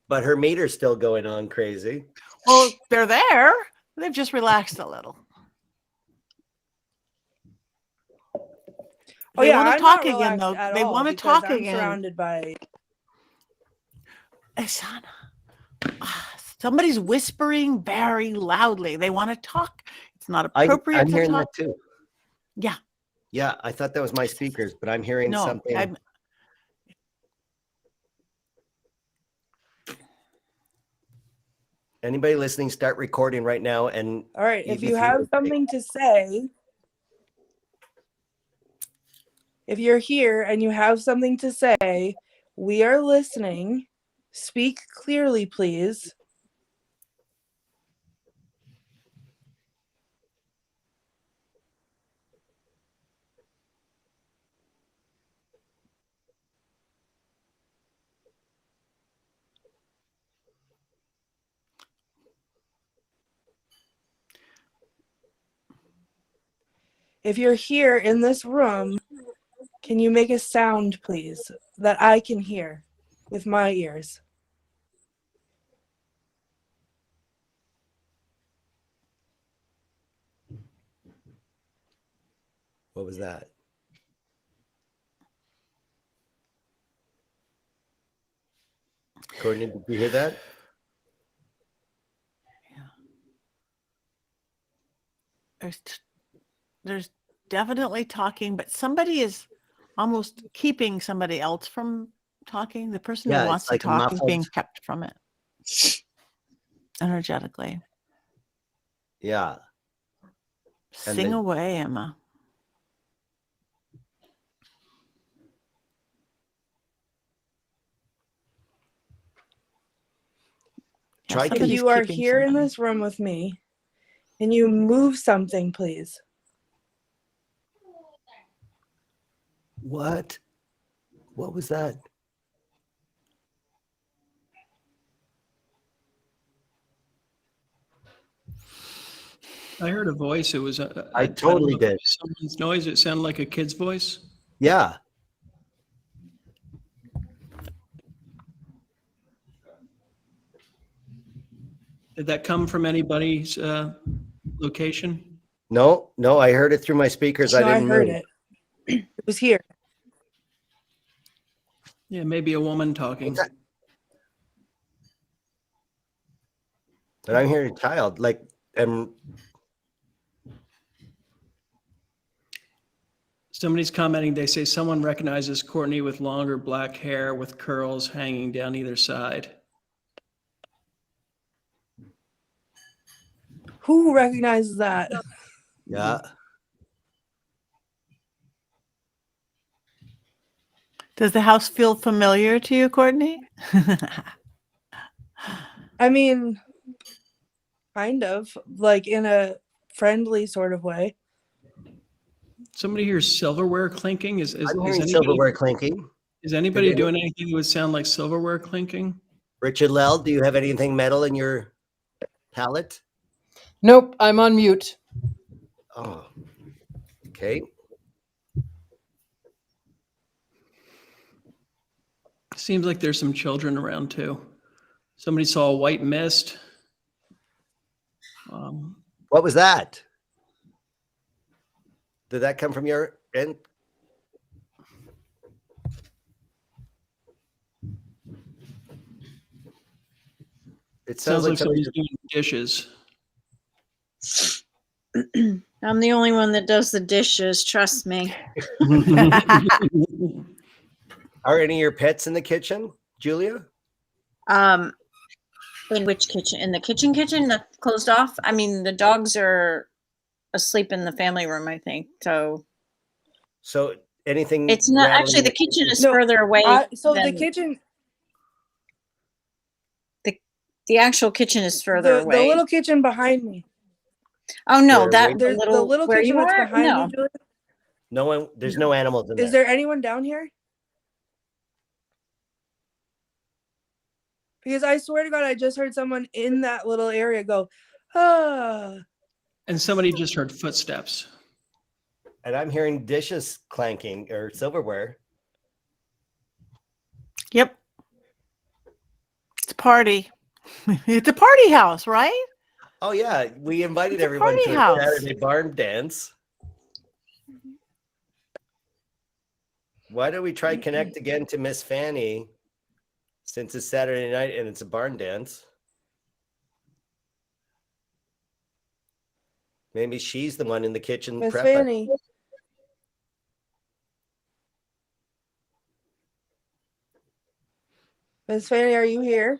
But her meter's still going on crazy. well, they're there. They've just relaxed a little. Oh They yeah, wanna I'm talk not again, relaxed though. at They all wanna because talk I'm again. surrounded by. Esana. Somebody's whispering very loudly. They want to talk. It's not appropriate I'm to hearing talk. that too. Yeah. Yeah, I thought that was my speakers, but I'm hearing No. something. Anybody listening, start recording right now. And All right, if Even you if you have would something to say, if you're here and you have something to say, we are listening. Speak clearly, please. If you're here in this room, can you make a sound, please, that I can hear with my ears? what was that? Courtney, did you hear that? There's definitely talking, but somebody is almost keeping somebody else from talking. The person Yeah, who it's wants like to a talk is being muffled- kept from it energetically. Yeah. And Sing they- away, Emma. Yeah, Try If somebody's you are keeping here in somebody. this room with me and you move something, please. What? What was that? I heard a voice. It was I don't totally know if it did. was someone's noise. It sounded like a kid's voice. Yeah. Did that come from anybody's location? No, no, I heard it through my speakers. No, I I didn't heard move. it. It was here. Yeah, maybe a woman talking. But I'm hearing a child, like, and Somebody's commenting. They say someone recognizes Courtney with longer black hair with curls hanging down either side. Who recognizes that? yeah. Does the house feel familiar to you, Courtney? I mean, kind of, like in a friendly sort of way. Somebody hears silverware clinking. I'm hearing silverware clinking. Is anybody Did it- doing anything that would sound like silverware clinking? Richard-Lael, do you have anything metal in your palette? Nope, I'm on mute. Oh, okay. Seems like there's some children around too. Somebody saw a white mist. What was that? Did that come from your end? It Sounds like somebody- somebody's doing dishes. I'm the only one that does the dishes, trust me. Are any of your pets in the kitchen, Julia? In which kitchen? In the kitchen that's closed off? I mean, the dogs are asleep in the family room, I think. So So anything? it's not rattling actually in the kitchen is No, further away. So the than- kitchen, the actual kitchen is further the away. little kitchen behind me. Oh no, Where that we- There's the little where kitchen you that's are? behind No. me, Julia. No one. There's no animals in Is there. there anyone down here? Because I swear to God, I just heard someone in that little area go, ah. And somebody just heard footsteps. And I'm hearing dishes clanking or silverware. Yep. It's a party. It's a party house, right? Oh yeah, we invited It's a everyone party to house. a Saturday barn dance. Why don't we try connect again to Miss Fanny, since it's Saturday night and it's a barn dance? Maybe she's the one in the kitchen Miss prepping. Fanny. Miss Fanny, are you here?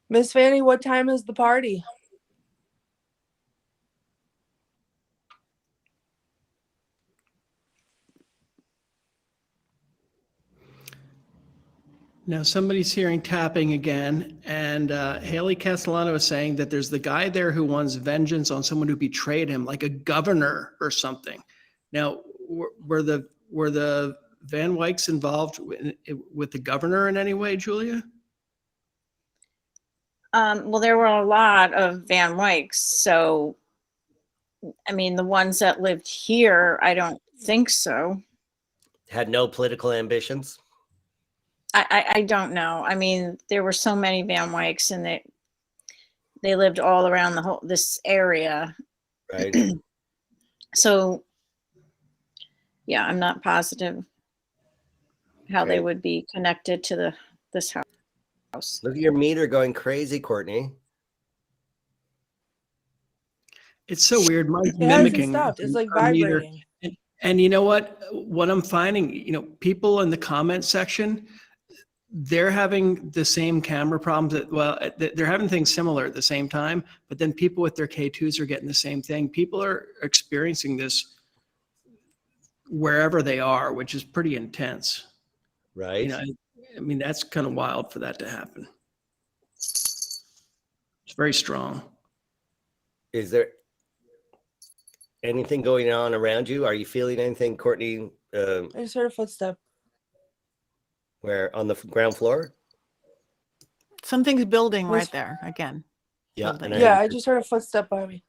Miss Fanny, what time is the party? Now somebody's hearing tapping again, and Haley Castellano is saying that there's the guy there who wants vengeance on someone who betrayed him, like a governor or something. Now, were the Van Wykes involved with the governor in any way, Julia? Well, there were a lot of Van Wykes, so I mean, the ones that lived here, I don't think so. Had no political ambitions. I don't know. I mean, there were so many Van Wykes, and they lived all around this area. Right. So, yeah, I'm not positive how they Okay. would be connected to this house. Look at your meter going crazy, Courtney. It's so weird. Mine's It hasn't mimicking stopped. It's like our meter. vibrating. And you know what I'm finding, people in the comment section, they're having the same camera problems they're having things similar at the same time, but then people with their K2s are getting the same thing. People are experiencing this wherever they are, which is pretty intense. Right. I mean, that's kind of wild for that to happen. It's very strong. Is there anything going on around you? Are you feeling anything, Courtney? I just heard a footstep. Where on the ground floor? Something's building Was- right there again. Yeah. Building. And Yeah, I just heard a footstep by me.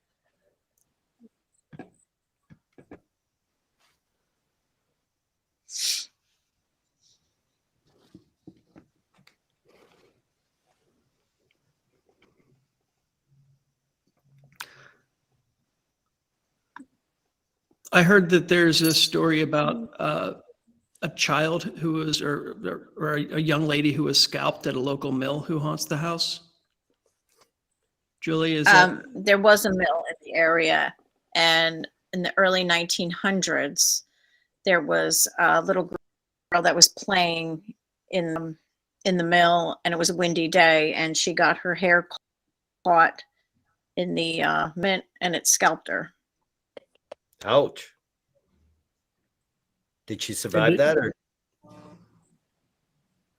I heard that there's a story about a child who was, or a young lady who was scalped at a local mill who haunts the house. Julie, is that? There was a mill in the area, and in the early 1900s, there was a little girl that was playing in the mill, and it was a windy day, and she got her hair caught in the mint, and it scalped her. Ouch. Did she survive that or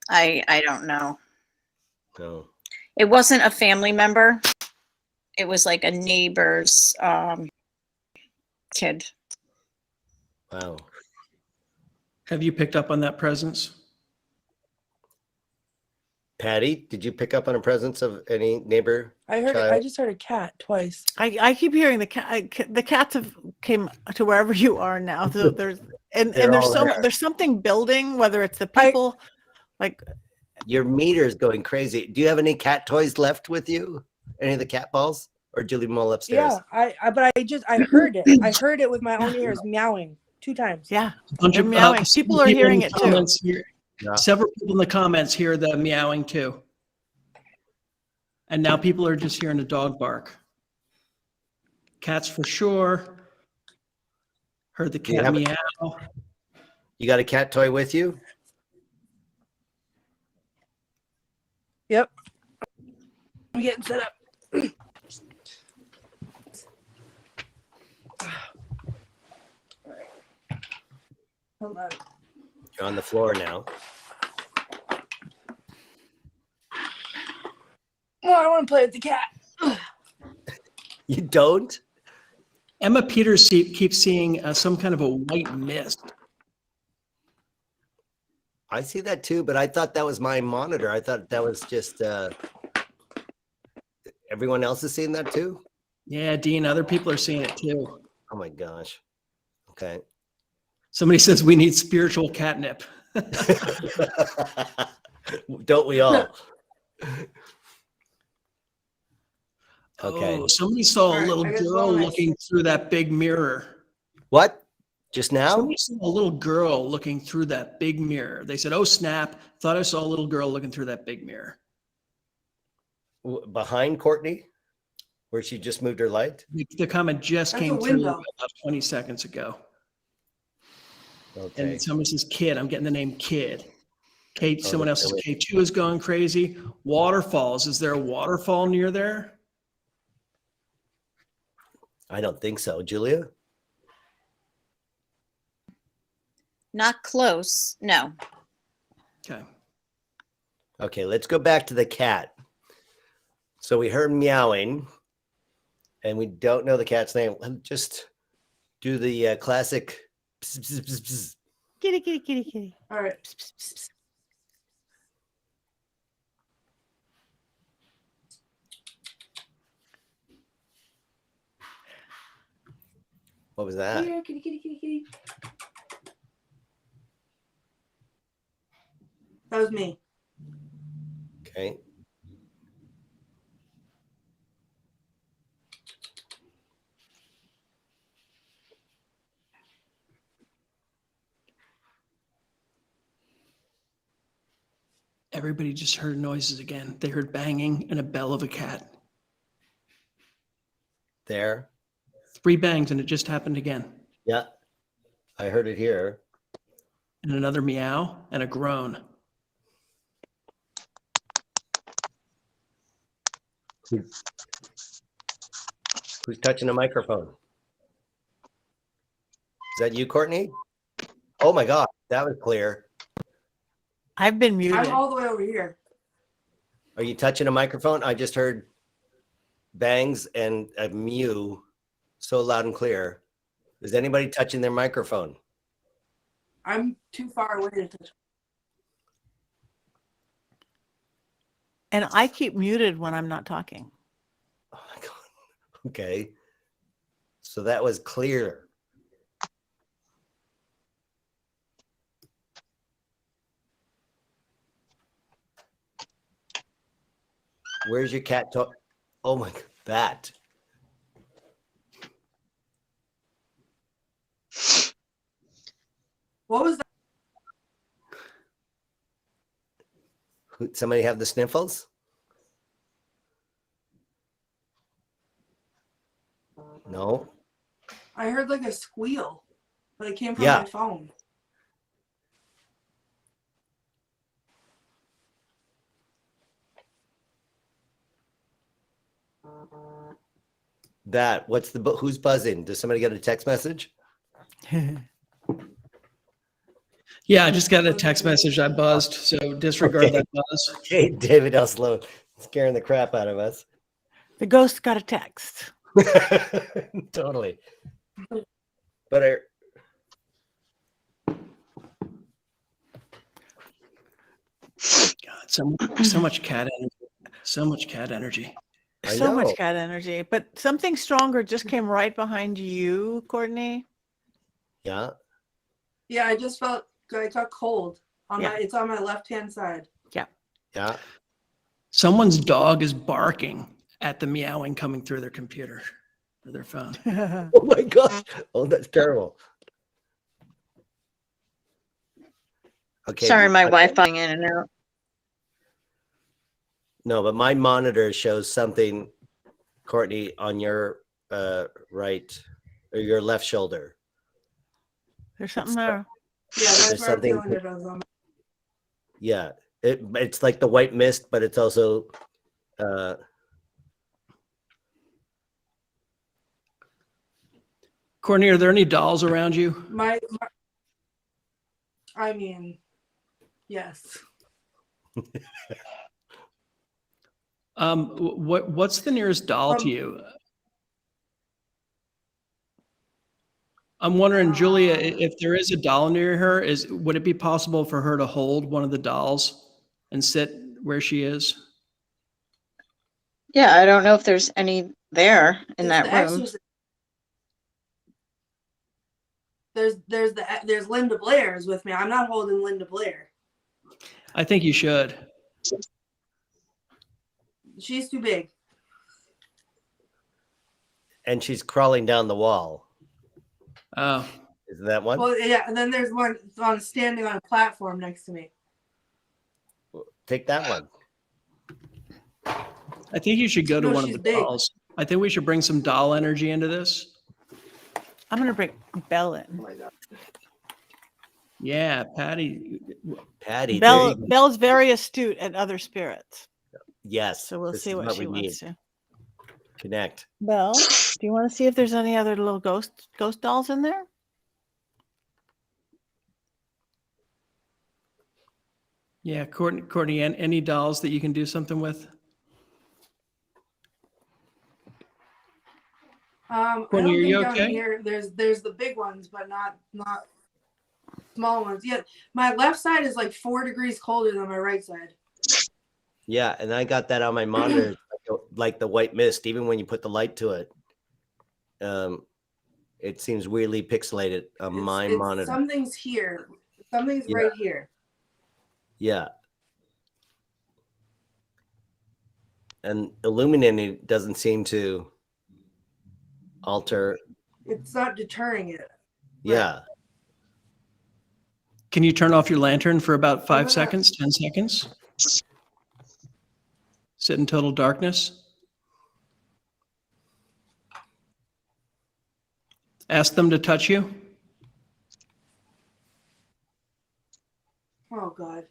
I don't know. no? It wasn't a family member. It was like a neighbor's kid. Wow. Have you picked up on that presence? Patti, did you pick up on a presence of any neighbor? I heard. Child. I just heard a cat twice. I keep hearing the cat. The cats have came to wherever you are now. So there's and They're there's all there. there's something building. Whether it's the people, like Your meter's going crazy. Do you have any cat toys left with you? Any of the cat balls? Or did you leave them all upstairs? Yeah, but I heard it. I heard it with my own ears meowing 2 times. yeah, A bunch they're of meowing. People are in hearing the it too. comments here- Yeah. Several people in the comments hear the meowing too. And now people are just hearing a dog bark. Cats for sure. Heard the Do you cat have a- meow. You got a cat toy with you? Yep. I'm getting set up. Hold on. You're on the floor now. Well, I want to play with the cat. You don't? Emma Peters keeps seeing some kind of a white mist. I see that too, but I thought that was my monitor. I thought that was just everyone else is seeing that too. Yeah, Dean, other people are seeing it too. Oh my gosh. Okay. Somebody says we need spiritual catnip. Don't we all? Okay. Oh, somebody saw All a right, little I guess girl all my- looking through that big mirror. What? Just now? Somebody saw a little girl looking through that big mirror. They said, "Oh snap! Thought I saw a little girl looking through that big mirror." Behind Courtney, where she just moved her light? The comment just That's came a through window. about 20 seconds ago. Okay. And somebody says Kid. I'm getting the name Kid. Kate, Oh, someone else says really? K2 is going crazy. Waterfalls. Is there a waterfall near there? I don't think so. Julia? Not close. No. Okay. Okay, let's go back to the cat. So we heard meowing, and we don't know the cat's name. Just do the classic. Pss, pss, pss, pss. Kitty, kitty, kitty, kitty. All right. What was that? Here, kitty, kitty, kitty, kitty. That was me. Okay. Everybody just heard noises again. They heard banging and a bell of a cat. There. 3 bangs, and it just happened again. Yeah, I heard it here. And another meow and a groan. Who's touching the microphone? Is that you, Courtney? Oh my God, that was clear. I've been muted. I'm all the way over here. Are you touching a microphone? I just heard bangs and a mew so loud and clear. Is anybody touching their microphone? I'm too far away to touch. And I keep muted when I'm not talking. Oh my God. Okay. So that was clear. Where's your cat talk? Oh my God, that. What was that? Somebody have the sniffles? No. I heard like a squeal, but it came from Yeah. my phone. That. What's the who's buzzing? Does somebody get a text message? Yeah, I just got a text message. I buzzed, so disregard Okay. that buzz. Okay, David L. Sloan, scaring the crap out of us. The ghost got a text. Totally. But God, so much cat energy. So much cat energy. I So know. much cat energy. But something stronger just came right behind you, Courtney. Yeah. Yeah, I just felt I got cold. Yeah. It's on my left-hand side. Yeah. Someone's dog is barking at the meowing coming through their computer or their phone. Oh my gosh. Oh, that's terrible. Okay. Sorry, my Wi-Fi in and out. No, but my monitor shows something, Courtney, on your right or your left shoulder. There's something there. Yeah, that's There's where I'm something- feeling it on. Yeah. It's like the white mist, but it's also Courtney, are there any dolls around you? I mean, yes. What's the nearest doll to you? I'm wondering, Julia, if there is a doll near her, would it be possible for her to hold one of the dolls and sit where she is? Yeah, I don't know if there's any there in It's that the room. Exorcist. There's Linda Blair is with me. I'm not holding Linda Blair. I think you should. She's too big. and she's crawling down the wall. Oh, Is that one? Well, yeah, and then there's one standing on a platform next to me. Take that one. I think you should go to No, one of she's the big. dolls. I think we should bring some doll energy into this. I'm gonna bring Belle in. Yeah, Patti. Patty. there you go. Belle's very astute at other spirits, Yes. so we'll this see is what she we need. wants to. Connect. Belle, do you want to see if there's any other little ghost dolls in there? Yeah, Courtney, any dolls that you can do something with? I don't Courtney, are think you down okay? here there's the big ones, but not small ones. Yeah, my left side is like 4 degrees colder than my right side. Yeah, and I got that on my monitor, like the white mist. Even when you put the light to it, it seems weirdly pixelated on my monitor. Something's here. Something's Yeah. right here. Yeah. And illuminating doesn't seem to alter. It's not deterring it. Yeah. Can you turn off your lantern for about 5 gonna- seconds, 10 seconds? Sit in total darkness. Ask them to touch you. Oh God.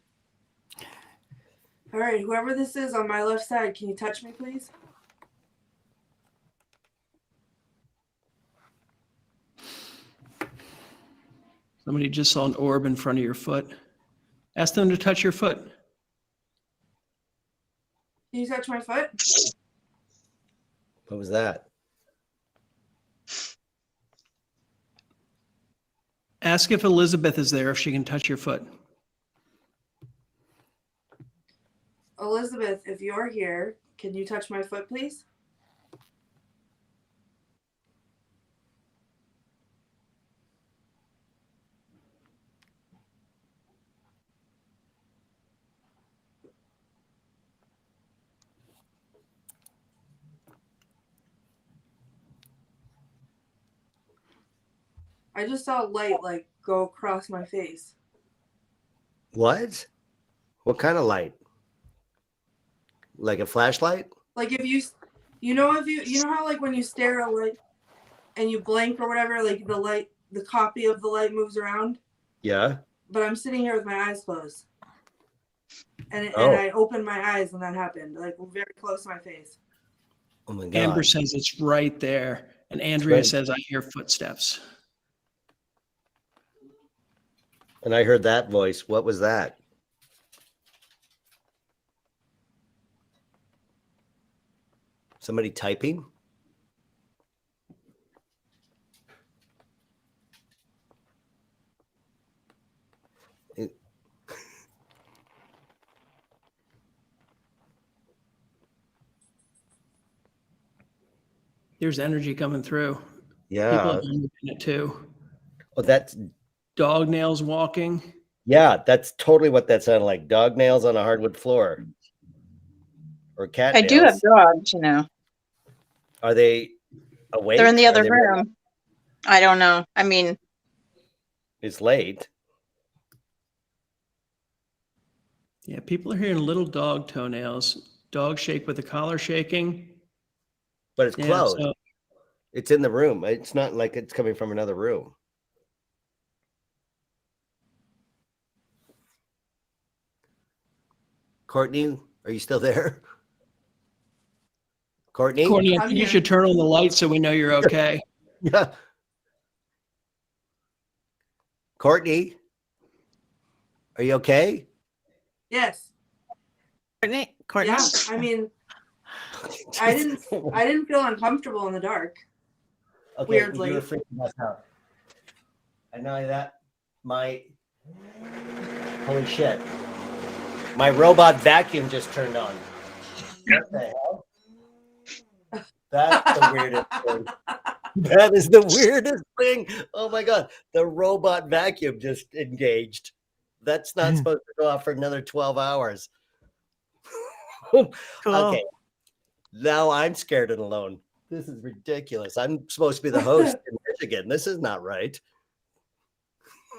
All right, whoever this is on my left side, can you touch me, please? Somebody just saw an orb in front of your foot. Ask them to touch your foot. Can you touch my foot? What was that? Ask if Elizabeth is there, if she can touch your foot. Elizabeth, if you're here, can you touch my foot, please? I just saw a light like go across my face. What? What kind of light? Like a flashlight? Like if you know how like when you stare at a light and you blink or whatever, like the copy of the light moves around. Yeah. But I'm sitting here with my eyes closed, and Oh. I opened my eyes when that happened, like very close to my face. Oh my God. Amber says it's right there. And Andrea Right. says, I hear footsteps. And I heard that voice. What was that? Somebody typing? It- There's energy coming through. People Yeah. have been in it too. Oh, that's Dog nails walking. yeah. That's totally what that sounded like. Dog nails on a hardwood floor, or cat I nails. do have dogs, you know. Are they awake? They're in the Are other they- room. I don't know. I mean, It's late. Yeah, people are hearing little dog toenails. Dog shake with the collar shaking. But it's Yeah, closed. so It's in the room. It's not like it's coming from another room. Courtney, are you still there? Courtney? Courtney, I I'm think you here. should turn on the light so we know you're okay. Yeah. Courtney, are you okay? Yes. Courtney. Yeah. I mean, I didn't feel uncomfortable in the dark. Okay, weirdly. you were freaking us out. And not only that, holy shit. My robot vacuum just turned on. What the hell? That's the weirdest thing. That is the weirdest thing. Oh my God. The robot vacuum just engaged. That's not supposed to go off for another 12 hours. Cool. Okay. Now I'm scared and alone. This is ridiculous. I'm supposed to be the host in Michigan. This is not right.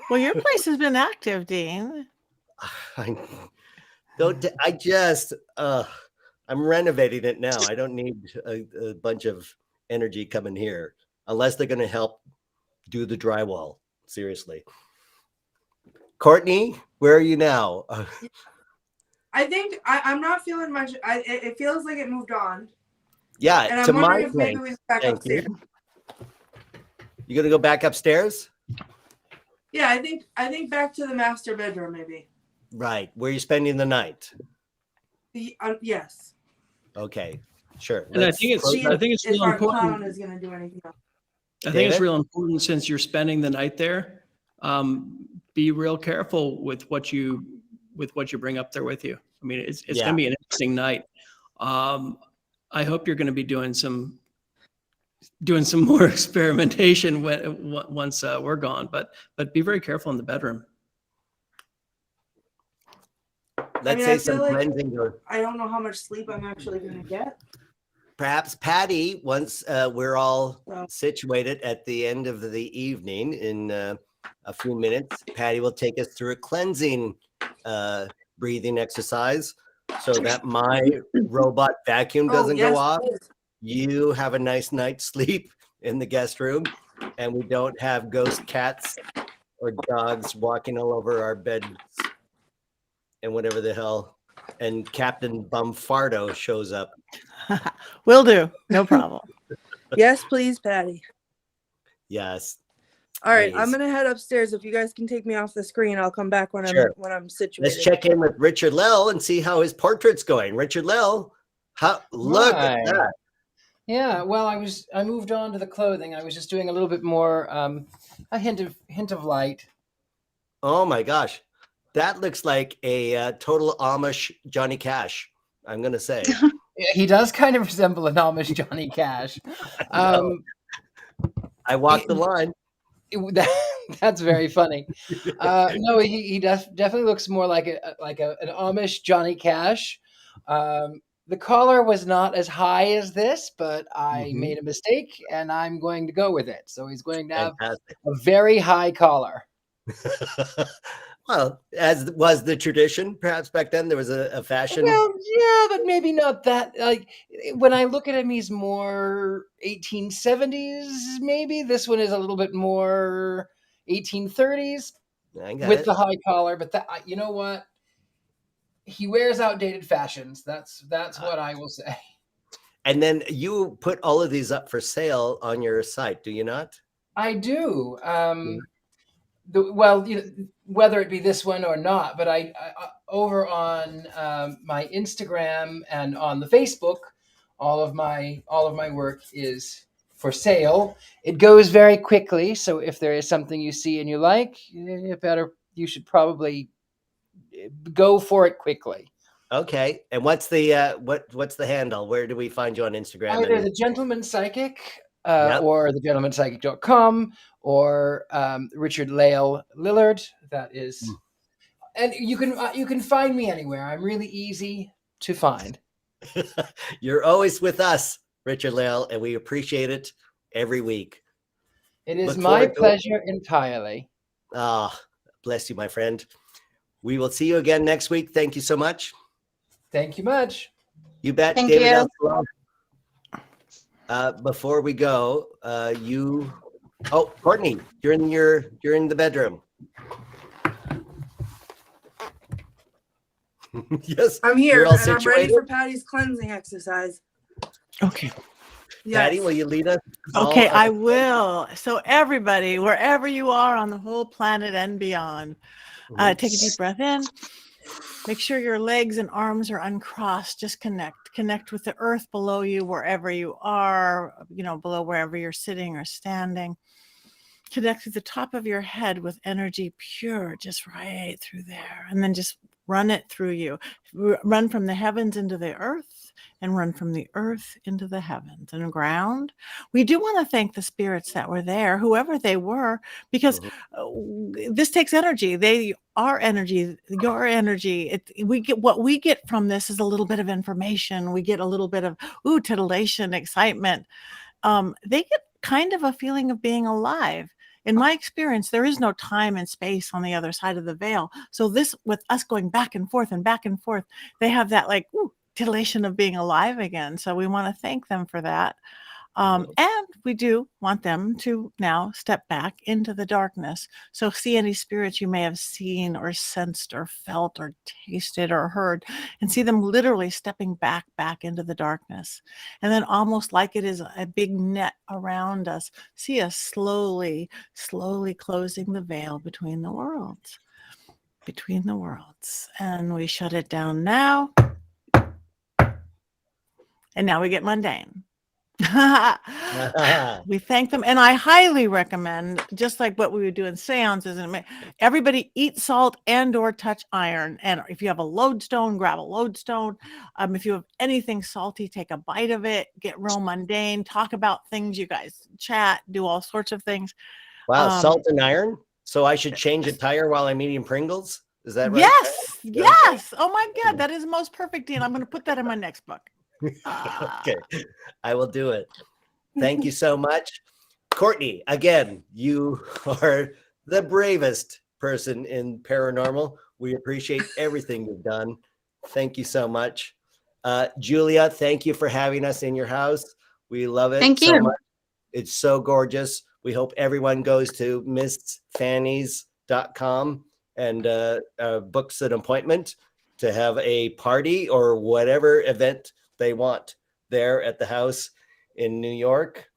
Well, your place has been active, Dean. I don't. I'm renovating it now. I don't need a bunch of energy coming here unless they're going to help do the drywall. Seriously, Courtney, where are you now? I think I'm not feeling much. It feels like it moved on. Yeah, And to I'm my wondering if maybe place. we go back Thank upstairs. you. You gonna go back upstairs? Yeah, I think back to the master bedroom maybe. Right. Where are you spending the night? Yes. Okay, sure. And I think it's- See I think it's if real our important. clown is gonna do anything else. I think it's David? real important since you're spending the night there. Be real careful with what you bring up there with you. I mean, it's Yeah. going to be an interesting night. I hope you're going to be doing some more experimentation once we're gone. But be very careful in the bedroom. Let's mean, say I some feel like- cleansing or I don't know how much sleep I'm actually gonna get. perhaps Patti, once we're all Well. situated at the end of the evening in a few minutes, Patti will take us through a cleansing breathing exercise so that my robot vacuum doesn't yes, go off. please. You have a nice night's sleep in the guest room, and we don't have ghost cats or dogs walking all over our beds and whatever the hell. And Captain Bumfardo shows up. Will do. No problem. Yes, please, Patti. Yes. All right, I'm Please. gonna head upstairs. If you guys can take me off the screen, I'll come back when Sure. I'm situated. Let's check in with Richard-Lael and see how his portrait's going. Richard-Lael, look Hi. at that. Yeah, well, I moved on to the clothing. I was just doing a little bit more, a hint of light. Oh my gosh. That looks like a total Amish Johnny Cash, I'm going to say. He does kind of resemble an Amish Johnny Cash. I walked the line. That's very funny. No, he definitely looks more like an Amish Johnny Cash. The collar was not as high as this, but I made a mistake, and I'm going to go with it. So he's going to have Fantastic. a very high collar. Well, as was the tradition, perhaps back then there was a fashion. Well, yeah, but maybe not that. Like when I look at him, he's more 1870s. Maybe this one is a little bit more 1830s I got with it. the high collar. But that, you know what? He wears outdated fashions. That's what I will say. And then you put all of these up for sale on your site, do you not? I do. Well, you know, whether it be this one or not, but I over on my Instagram and on the Facebook, all of my work is for sale. It goes very quickly, so if there is something you see and you like, you should probably go for it quickly. Okay. And what's the what's the handle? Where do we find you on Instagram? Either And- the Gentleman Psychic Yep. or the gentlemanpsychic.com or Richard-Lael Lillard. That is, and you can find me anywhere. I'm really easy to find. You're always with us, Richard-Lael, and we appreciate it every week. It is Look my forward to it. pleasure entirely. Ah, bless you, my friend. We will see you again next week. Thank you so much. Thank you much. You bet. Thank David you. L. Sloan. Before we go, Courtney, you're in the bedroom. Yes. I'm here, You're all and I'm ready situated? for Patty's cleansing exercise. Okay. Patty, Yes. will you lead us? Okay, all- I will. So everybody, wherever you are on the whole planet and beyond, take a deep breath in. Make sure your legs and arms are uncrossed. Just connect with the earth below you, wherever you are, below wherever you're sitting or standing. Connect to the top of your head with energy pure, just right through there. And then just run it through you. Run from the heavens into the earth and run from the earth into the heavens and ground. We do want to thank the spirits that were there, whoever they were, because this takes energy. They are energy, your energy. What we get from this is a little bit of information. We get a little bit of titillation, excitement. They get kind of a feeling of being alive. In my experience, there is no time and space on the other side of the veil. So this, with us going back and forth, they have that titillation of being alive again. So we want to thank them for that. And we do want them to now step back into the darkness. So see any spirits you may have seen or sensed or felt or tasted or heard, and see them literally stepping back into the darkness. And then almost like it is a big net around us, see us slowly closing the veil between the worlds. And we shut it down now. And now we get mundane. We thank them, and I highly recommend, just like what we would do in seances, and everybody eat salt and or touch iron. And if you have a lodestone, grab a lodestone. If you have anything salty, take a bite of it. Get real mundane, talk about things, you guys chat, do all sorts of things. Wow, salt and iron. So I should change a tire while I'm eating Pringles. Is that right? Yes. Oh my God, that is most perfect, Dean. I'm going to put that in my next book. Okay, I will do it. Thank you so much. Courtney, again, you are the bravest person in paranormal. We appreciate everything you've done. Thank you so much. Julia, thank you for having us in your house. We love it Thank so you. much. It's so gorgeous. We hope everyone goes to MissFanny's.com and books an appointment to have a party or whatever event they want there at the house in New York.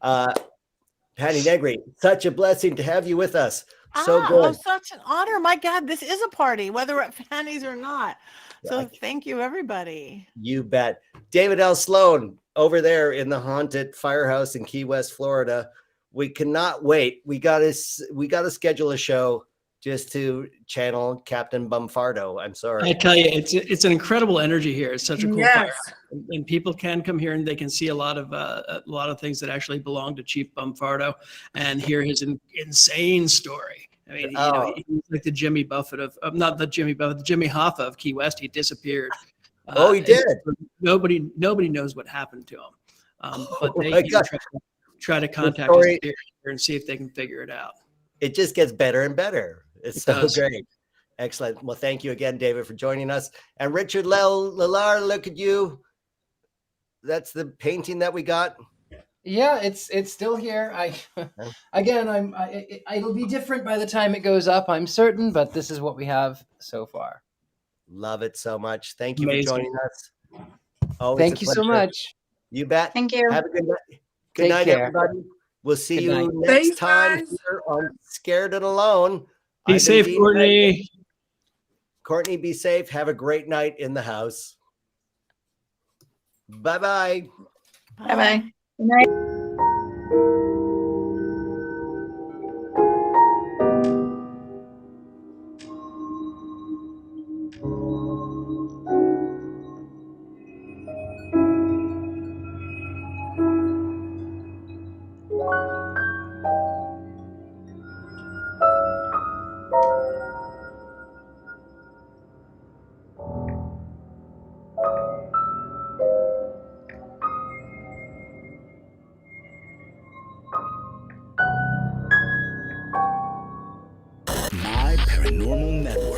Patti Negri, such a blessing to have you with us. So good. Such an honor. My God, this is a party, whether at Fanny's or not. So thank you, everybody. You bet. David L. Sloan over there in the haunted firehouse in Key West, Florida. We cannot wait. We gotta schedule a show just to channel Captain Bumfardo. I'm sorry. I tell you, it's an incredible energy here. It's such a cool Yes. fire, and people can come here and they can see a lot of things that actually belong to Chief Bumfardo and hear his insane story. I mean, you know, he's like the Jimmy Buffett of not the Jimmy Buffett, the Jimmy Hoffa of Key West. He disappeared. He did. Nobody knows what happened to him, but they try to contact story, his spirit and see if they can figure it out. It just gets better and better. It's so great. Excellent. Well, thank you again, David, for joining us. And Richard-Lael, Lillard, look at you. That's the painting that we got. Yeah, it's still here. It'll be different by the time it goes up, I'm certain, but this is what we have so far. Love it so much. Thank you Amazing. for joining us. Always Thank a you so pleasure. much. You bet. Thank you. Have a good night. Good Take night, care. everybody. We'll see Good you night. next Thanks, time guys. here on Scared and Alone. Be I've been safe, Dean Courtney. Redmond. Courtney, be safe. Have a great night in the house. Bye-bye. Bye-bye. Good night. My Paranormal Network.